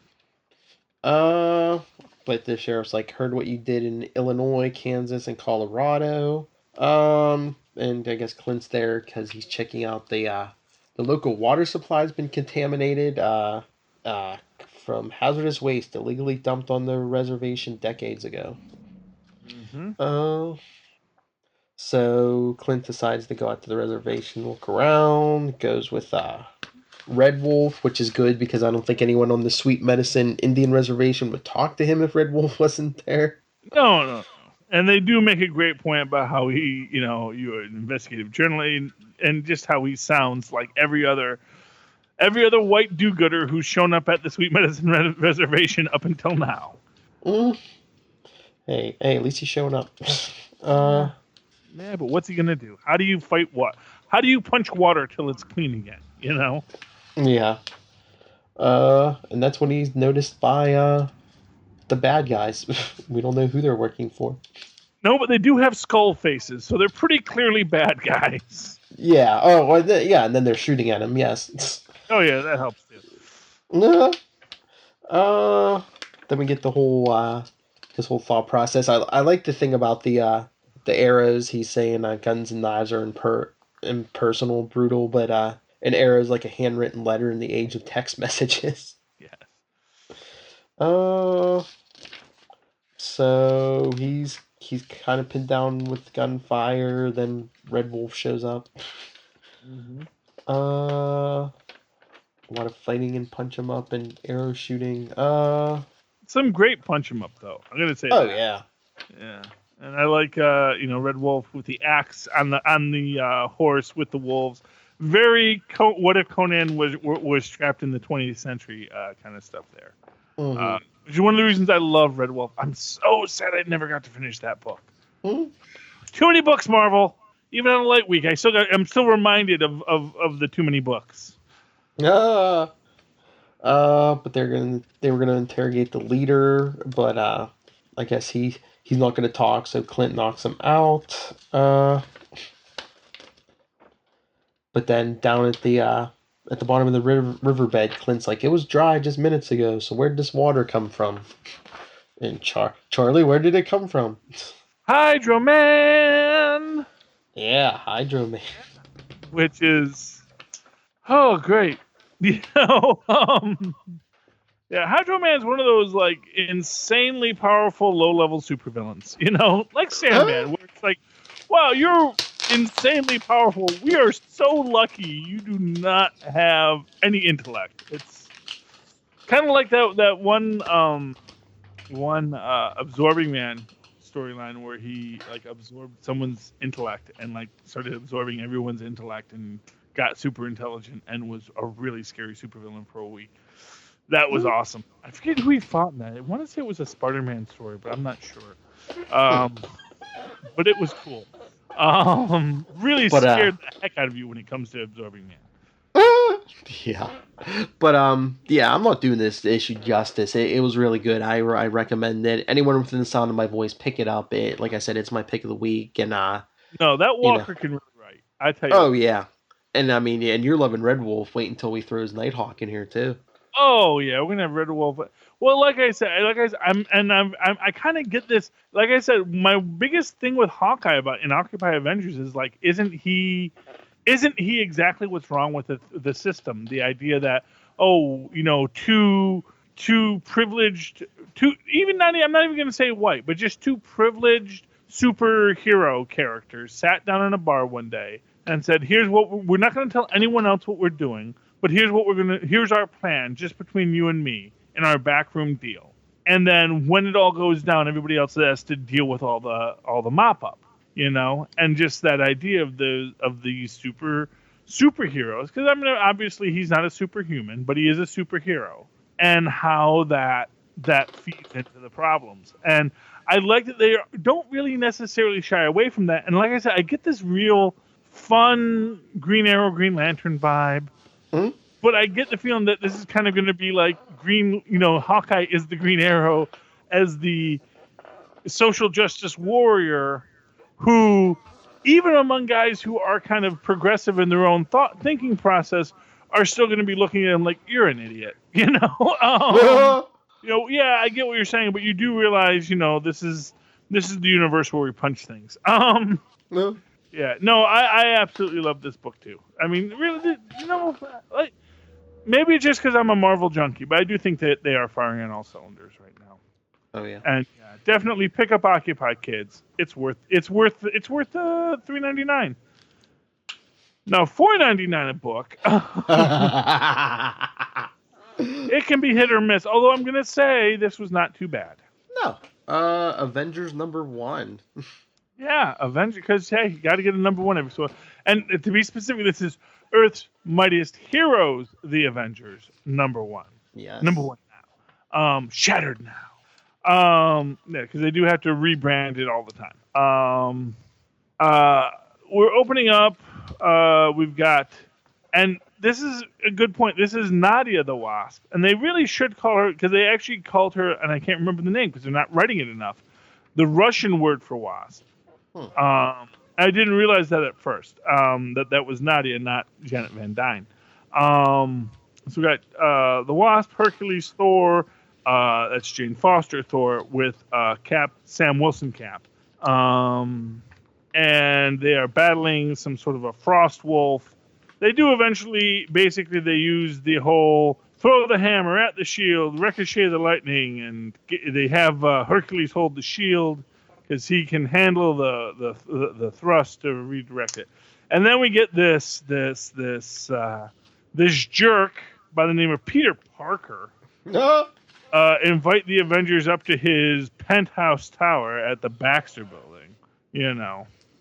But the sheriff's like, heard what you did in Illinois, Kansas, and Colorado. And I guess Clint's there because he's checking out the local water supply has been contaminated, from hazardous waste illegally dumped on the reservation decades ago. Mm-hmm. So Clint decides to go out to the reservation, look around, goes with Red Wolf, which is good because I don't think anyone on the Sweet Medicine Indian Reservation would talk to him if Red Wolf wasn't there. No. And they do make a great point about how he, you're an investigative journalist, and just how he sounds like every other white do-gooder who's shown up at the Sweet Medicine Reservation up until now. Hey, at least he's showing up. Yeah, but what's he gonna do? How do you fight what? How do you punch water till it's clean again? Yeah. And that's when he's noticed by the bad guys. We don't know who they're working for. No, but they do have skull faces, so they're pretty clearly bad guys. Yeah. Oh, well, yeah. And then they're shooting at him. Yes. Oh yeah, that helps too. Then we get the whole his whole thought process. I like the thing about the arrows. He's saying guns and knives are impersonal, brutal, but an arrow is like a handwritten letter in the age of text messages. Yes. So he's kind of pinned down with gunfire. Then Red Wolf shows up. Mm-hmm. A lot of fighting and punch 'em up and arrow shooting. Some great punch 'em up though. I'm gonna say. Oh that. yeah. Yeah. And I like Red Wolf with the axe on the horse with the wolves. Very what if Conan was trapped in the 20th century kind of stuff there. Mm-hmm. Which is one of the reasons I love Red Wolf. I'm so sad I never got to finish that book. Mm-hmm. Too many books, Marvel. Even on a light week, I'm still reminded of the too many books. But they were gonna interrogate the leader, but I guess he's not gonna talk, so Clint knocks him out. But then down at the bottom of the riverbed, Clint's like, it was dry just minutes ago, so where did this water come from? And Charlie, where did it come from? Hydro Man! Yeah, Hydro Man. Which is, great. Yeah, Hydro Man's one of those, like, insanely powerful, low-level supervillains, like Sandman, where it's like, wow, you're insanely powerful. We are so lucky you do not have any intellect. It's kind of like that one Absorbing Man storyline where he absorbed someone's intellect and started absorbing everyone's intellect and got super intelligent and was a really scary supervillain for a week. That was awesome. I forget who he fought in that. I want to say it was a Spider-Man story, but I'm not sure. But it was cool. Really scared the heck out of you when it comes to Absorbing Man. Yeah. But yeah, I'm not doing this issue justice. It was really good. I recommend it. Anyone within the sound of my voice, pick it up. Like I said, it's my pick of the week. And no, that Walker can really write. I tell you. Oh yeah, and I mean, and you're loving Red Wolf. Wait until we throw his Nighthawk in here too. Oh yeah, we're gonna have Red Wolf. Well, I kind of get this. Like I said, my biggest thing with Hawkeye in Occupy Avengers is isn't he isn't he exactly what's wrong with the system? The idea that too privileged, I'm not even going to say white, but just two privileged superhero characters sat down in a bar one day and said, "Here's what we're not going to tell anyone else what we're doing, but here's our plan, just between you and me in our backroom deal." And then when it all goes down, everybody else has to deal with all the mop up, and just that idea of these superheroes, because obviously he's not a superhuman, but he is a superhero, and how that feeds into the problems. And I like that they don't really necessarily shy away from that. And like I said, I get this real fun Green Arrow, Green Lantern vibe. Mm-hmm. But I get the feeling that this is kind of going to be like Hawkeye is the Green Arrow as the social justice warrior who, even among guys who are kind of progressive in their own thinking process, are still going to be looking at him like, you're an idiot, Yeah, I get what you're saying, but you do realize, this is the universe where we punch things. Yeah, no, I absolutely love this book too. I mean, really, like, maybe just because I'm a Marvel junkie, but I do think that they are firing on all cylinders right now. Oh yeah, and definitely pick up Occupy, kids. It's worth $3.99. No, $4.99 a book. It can be hit or miss. Although I'm gonna say this was not too bad. No, Avengers #1. Yeah, Avengers, because, hey, you got to get a #1 every so. And to be specific, this is Earth's Mightiest Heroes, the Avengers, #1. Yes. #1 now. Shattered now. Because they do have to rebrand it all the time. We're opening up. We've got, and this is a good point. This is Nadia the Wasp. And they really should call her, because they actually called her, and I can't remember the name because they're not writing it enough, the Russian word for wasp. I didn't realize that at first, that was Nadia, not Janet Van Dyne. So we got the Wasp, Hercules, Thor. That's Jane Foster Thor with Cap, Sam Wilson Cap. And they are battling some sort of a frost wolf. They do eventually, basically, they use the whole throw the hammer at the shield, ricochet the lightning, and they have Hercules hold the shield because he can handle the thrust to redirect it. And then we get this jerk by the name of Peter Parker invite the Avengers up to his penthouse tower at the Baxter Building.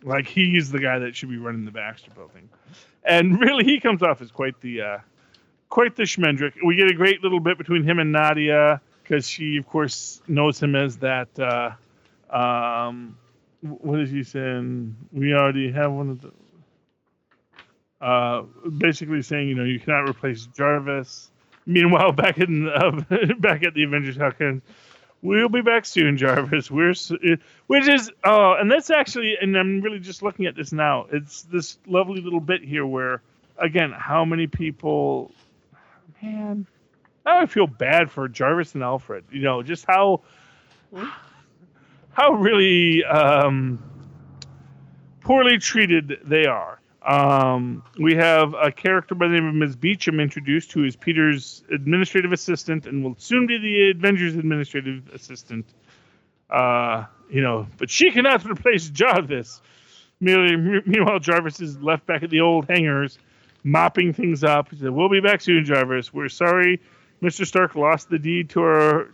Like he's the guy that should be running the Baxter Building. And really, he comes off as quite the schmendrick. We get a great little bit between him and Nadia because she, of course, knows him as that. What is he saying? We already have one of the. Basically saying, you cannot replace Jarvis. Meanwhile, back at the Avengers, we'll be back soon, Jarvis. Which is, and that's actually, and I'm really just looking at this now. It's this lovely little bit here where, again, how many people, man, I feel bad for Jarvis and Alfred. Just how really poorly treated they are. We have a character by the name of Ms. Beecham introduced, who is Peter's administrative assistant and will soon be the Avengers' administrative assistant. But she cannot replace Jarvis. Meanwhile, Jarvis is left back at the old hangars, mopping things up. He said, "We'll be back soon, Jarvis. We're sorry Mr. Stark lost the deed to our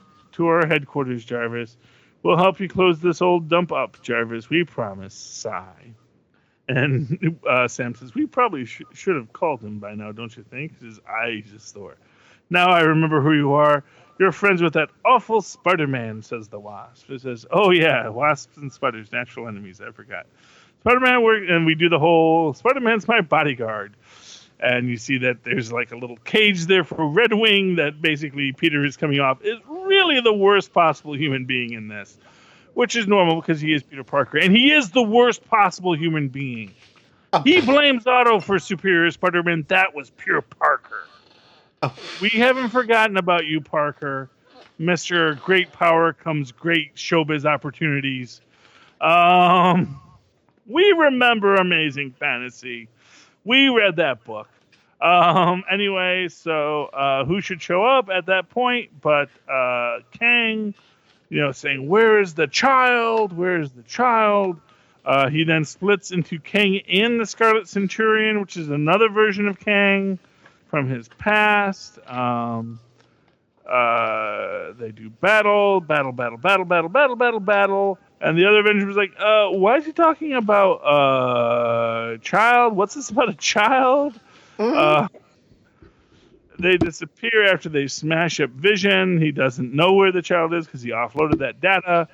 headquarters, Jarvis. We'll help you close this old dump up, Jarvis. We promise." Sigh. And Sam says, "We probably should have called him by now, don't you think?" He says, "I just thought. Now I remember who you are. You're friends with that awful Spider-Man," says the Wasp. He says, "Oh yeah, wasps and spiders, natural enemies. I forgot. Spider-Man, and we do the whole Spider-Man's my bodyguard." And you see that there's like a little cage there for Red Wing that basically Peter is coming off is really the worst possible human being in this. Which is normal because he is Peter Parker. And he is the worst possible human being. He blames Otto for Superior Spider-Man. That was pure Parker. We haven't forgotten about you, Parker. Mr. Great Power comes great showbiz opportunities. We remember Amazing Fantasy. We read that book. Anyway, so who should show up at that point but Kang, saying, "Where is the child? Where is the child?" He then splits into Kang and the Scarlet Centurion, which is another version of Kang from his past. They do battle, and the other Avenger was like, "Why is he talking about child? What's this about a child?" They disappear after they smash up Vision. He doesn't know where the child is because he offloaded that data.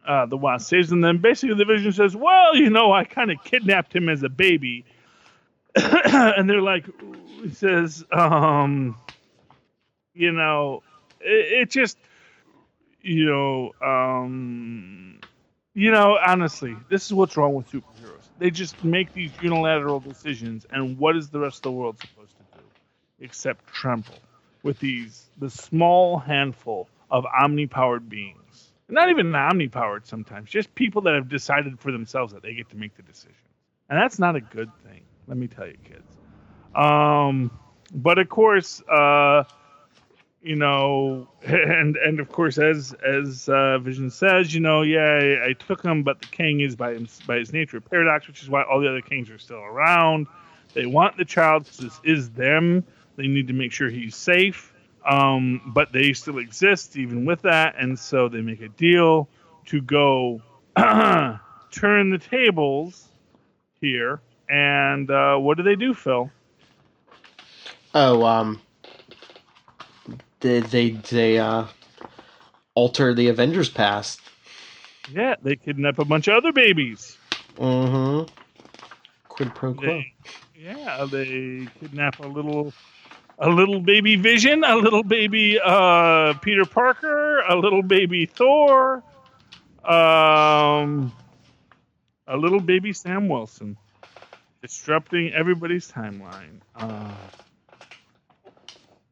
The Wasp saves them. Then basically the Vision says, "Well, I kind of kidnapped him as a baby." And they're like, he says, it just, honestly, this is what's wrong with superheroes. They just make these unilateral decisions, and what is the rest of the world supposed to do except tremble with the small handful of omni-powered beings? Not even omni-powered sometimes, just people that have decided for themselves that they get to make the decision. And that's not a good thing, let me tell you, kids. But of course, and of course, as Vision says, I took him, but the King is by his nature a paradox, which is why all the other Kings are still around. They want the child because this is them. They need to make sure he's safe, but they still exist even with that, and so they make a deal to go turn the tables here. And what do they do, Phil? Oh, they alter the Avengers past. Yeah, they kidnap a bunch of other babies. Mm-hmm. Quid pro quo. They kidnap a little baby Vision, a little baby Peter Parker, a little baby Thor, a little baby Sam Wilson, disrupting everybody's timeline.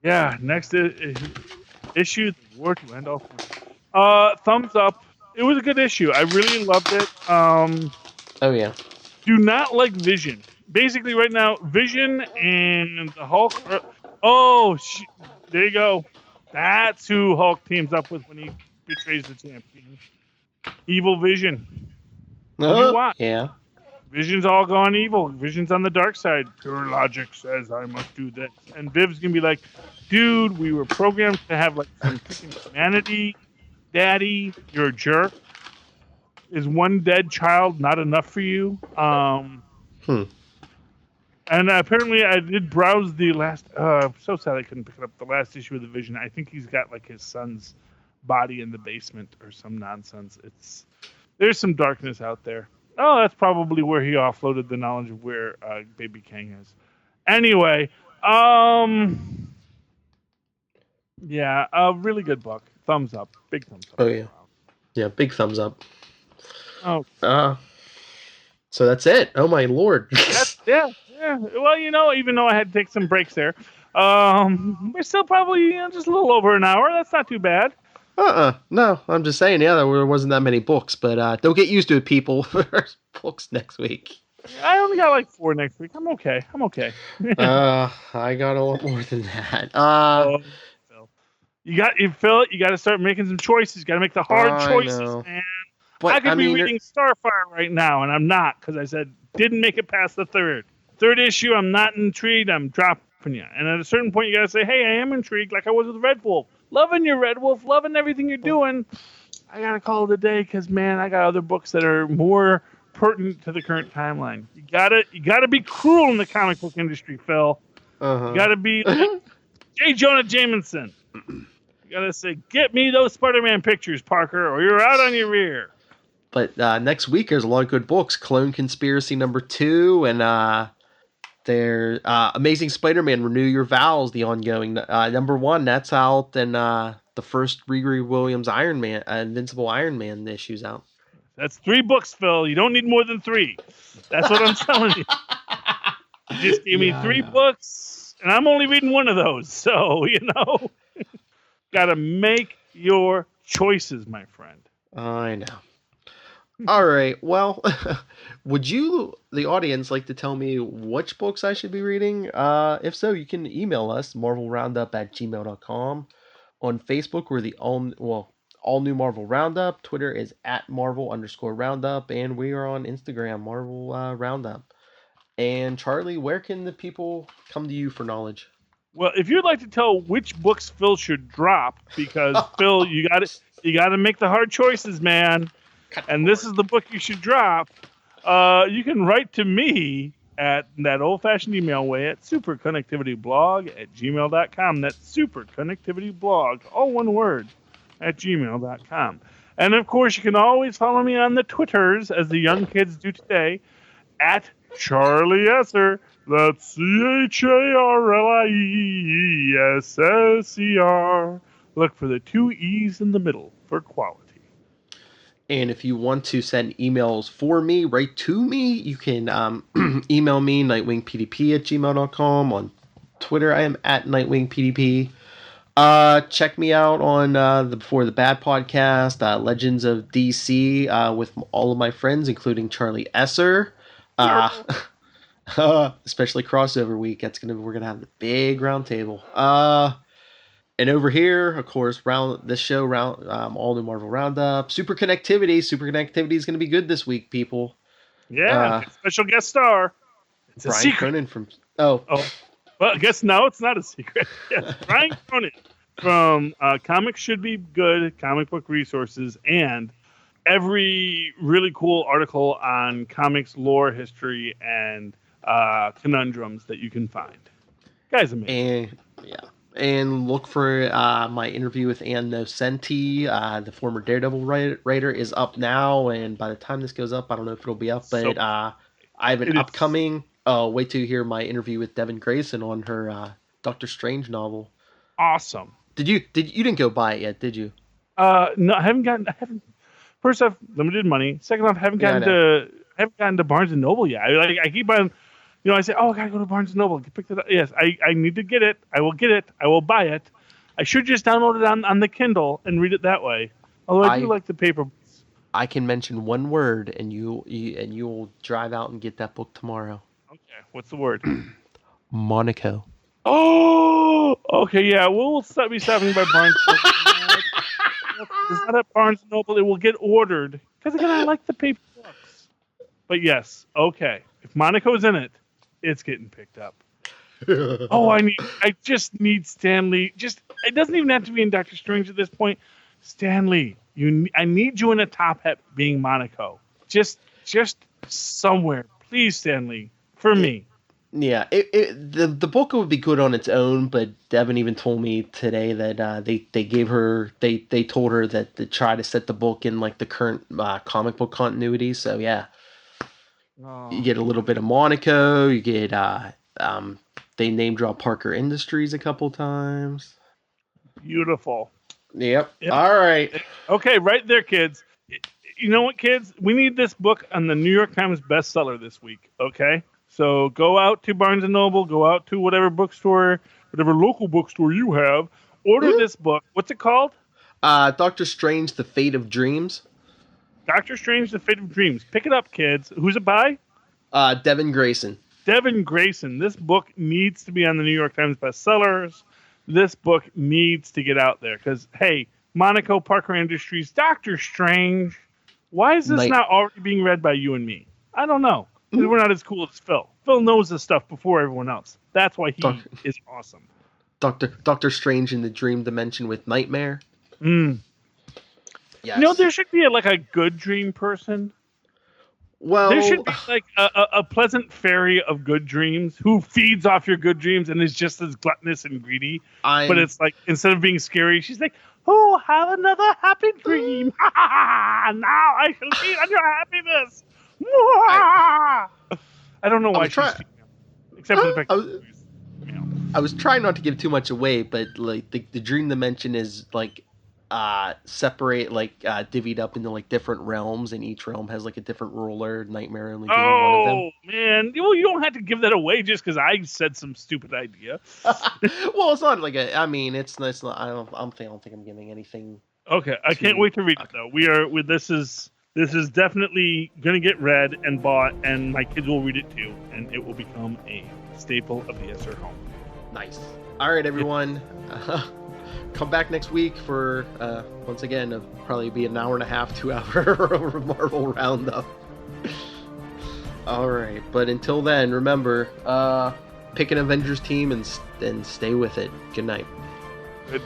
Next issue, The War to End All Things. Thumbs up. It was a good issue. I really loved it. Oh, yeah. Do not like Vision. Basically, right now, Vision and the Hulk are... there you go. That's who Hulk teams up with when he betrays the champion. Evil Vision. Yeah. Vision's all gone evil. Vision's on the dark side. Pure logic says I must do this. And Viv's gonna be like, dude, we were programmed to have some freaking humanity. Daddy, you're a jerk. Is one dead child not enough for you? And apparently I did browse the last... so sad I couldn't pick it up. The last issue of the Vision. I think he's got his son's body in the basement or some nonsense. There's some darkness out there. Oh, that's probably where he offloaded the knowledge of where Baby Kang is. Anyway, a really good book. Thumbs up. Big thumbs up. Oh, yeah. Yeah, big thumbs up. Oh. So that's it. Oh, my Lord. Yeah. Well, even though I had to take some breaks there, we're still probably just a little over an hour. That's not too bad. No, I'm just saying, there wasn't that many books, but don't get used to it, people. Books next week. I only got 4 next week. I'm okay. I got a lot more than that. Phil, you got to start making some choices. You got to make the hard choices, man. But, I could be reading Starfire right now, and I'm not, because I said didn't make it past the third issue. I'm not intrigued. I'm dropping you. And at a certain point, you got to say, hey, I am intrigued, like I was with Red Wolf. Loving your Red Wolf, loving everything you're doing. I got to call it a day because, man, I got other books that are more pertinent to the current timeline. You gotta be cruel in the comic book industry, Phil. You gotta be like J. Jonah Jameson. You gotta say, get me those Spider-Man pictures, Parker, or you're out on your rear. But next week, there's a lot of good books. Clone Conspiracy #2, and there's Amazing Spider-Man, Renew Your Vows, the ongoing #1. That's out, and the first Riri Williams Iron Man, Invincible Iron Man issue's out. That's 3 books, Phil. You don't need more than 3. That's what I'm telling you. You just gave me 3 books, and I'm only reading one of those. So, got to make your choices, my friend. I know. All right. Well, would you, the audience, like to tell me which books I should be reading? If so, you can email us, marvelroundup@gmail.com. On Facebook, we're the all new Marvel Roundup. Twitter is at Marvel_Roundup, and we are on Instagram, Marvel Roundup. And Charlie, where can the people come to you for knowledge? Well, if you'd like to tell which books Phil should drop, because Phil, you got to make the hard choices, man. And this is the book you should drop. You can write to me at that old-fashioned email way at superconnectivityblog@gmail.com. That's superconnectivityblog, all one word, at gmail.com. And of course, you can always follow me on the Twitters, as the young kids do today, at Charlie Esser. That's CharlieEsser. Look for the 2 E's in the middle for quality. And if you want to send emails for me, right to me, you can email me, nightwingpdp@gmail.com. On Twitter, I am at nightwingpdp. Check me out on the Before the Bad podcast, Legends of DC, with all of my friends, including Charlie Esser. Especially crossover week. We're gonna have the big round table. And over here, of course, all new Marvel Roundup, Super Connectivity. Super Connectivity is gonna be good this week, people. Yeah, special guest star. It's a Brian secret. Cronin from Well, I guess now it's not a secret. Yeah, Brian Cronin from Comics Should Be Good, Comic Book Resources, and every really cool article on comics lore, history, and conundrums that you can find. Guy's amazing. And look for my interview with Ann Nocenti, the former Daredevil writer, is up now. And by the time this goes up, I don't know if it'll be up, but I have an upcoming. Wait till you hear my interview with Devin Grayson on her Doctor Strange novel. Awesome. You didn't go buy it yet, did you? No, I haven't. First off, limited money. Second off, I haven't gotten to Barnes and Noble yet. I keep on. I say, I gotta go to Barnes & Noble. Pick it up. Yes, I need to get it. I will get it. I will buy it. I should just download it on the Kindle and read it that way. Although I do like the paper books. I can mention one word, and you will drive out and get that book tomorrow. Okay, what's the word? Monaco. Oh, okay, yeah. We'll be stopping by Barnes & Noble. It's not at Barnes & Noble. It will get ordered. Because, again, I like the paper books. But, yes, okay. If Monaco's in it, it's getting picked up. I just need Stan Lee. It doesn't even have to be in Doctor Strange at this point. Stan Lee, I need you in a top hat being Monaco. Just somewhere. Please, Stan Lee, for me. Yeah, the book would be good on its own, but Devin even told me today that they told her that to try to set the book in like the current comic book continuity. So yeah. You get a little bit of Monaco. You get they name drop Parker Industries a couple times. Beautiful. Yep. All right. Okay, right there, kids. You know what, kids? We need this book on the New York Times bestseller this week. Okay, so go out to Barnes and Noble. Go out to whatever bookstore, whatever local bookstore you have. Order this book. What's it called? Doctor Strange: The Fate of Dreams. Doctor Strange: The Fate of Dreams. Pick it up, kids. Who's it by? Devin Grayson. Devin Grayson. This book needs to be on the New York Times bestsellers. This book needs to get out there because, hey, Monaco, Parker Industries, Doctor Strange. Why is this not already being read by you and me? I don't know. Because we're not as cool as Phil. Phil knows this stuff before everyone else. That's why he is awesome. Doctor Strange in the Dream Dimension with Nightmare. Yes. There should be a good dream person. Well, there should be a pleasant fairy of good dreams who feeds off your good dreams and is just as gluttonous and greedy. But it's like, instead of being scary, she's like, have another happy dream. Now I shall feed on your happiness. I don't know why she's except for the fact I was trying not to give too much away, but like the dream dimension is like separate, divvied up into like different realms, and each realm has like a different ruler. Nightmare only being one of them. Man, well, you don't have to give that away just because I said some stupid idea. Well, it's not like it's not. I don't think I'm giving anything. Okay, I can't wait to read it though. This is This is definitely going to get read and bought, and my kids will read it too, and it will become a staple of the SR home. Nice. All right, everyone. Come back next week for, once again, it'll probably be an hour and a half, 2 hour Marvel Roundup. All right, but until then, remember, pick an Avengers team and stay with it. Good night. Good.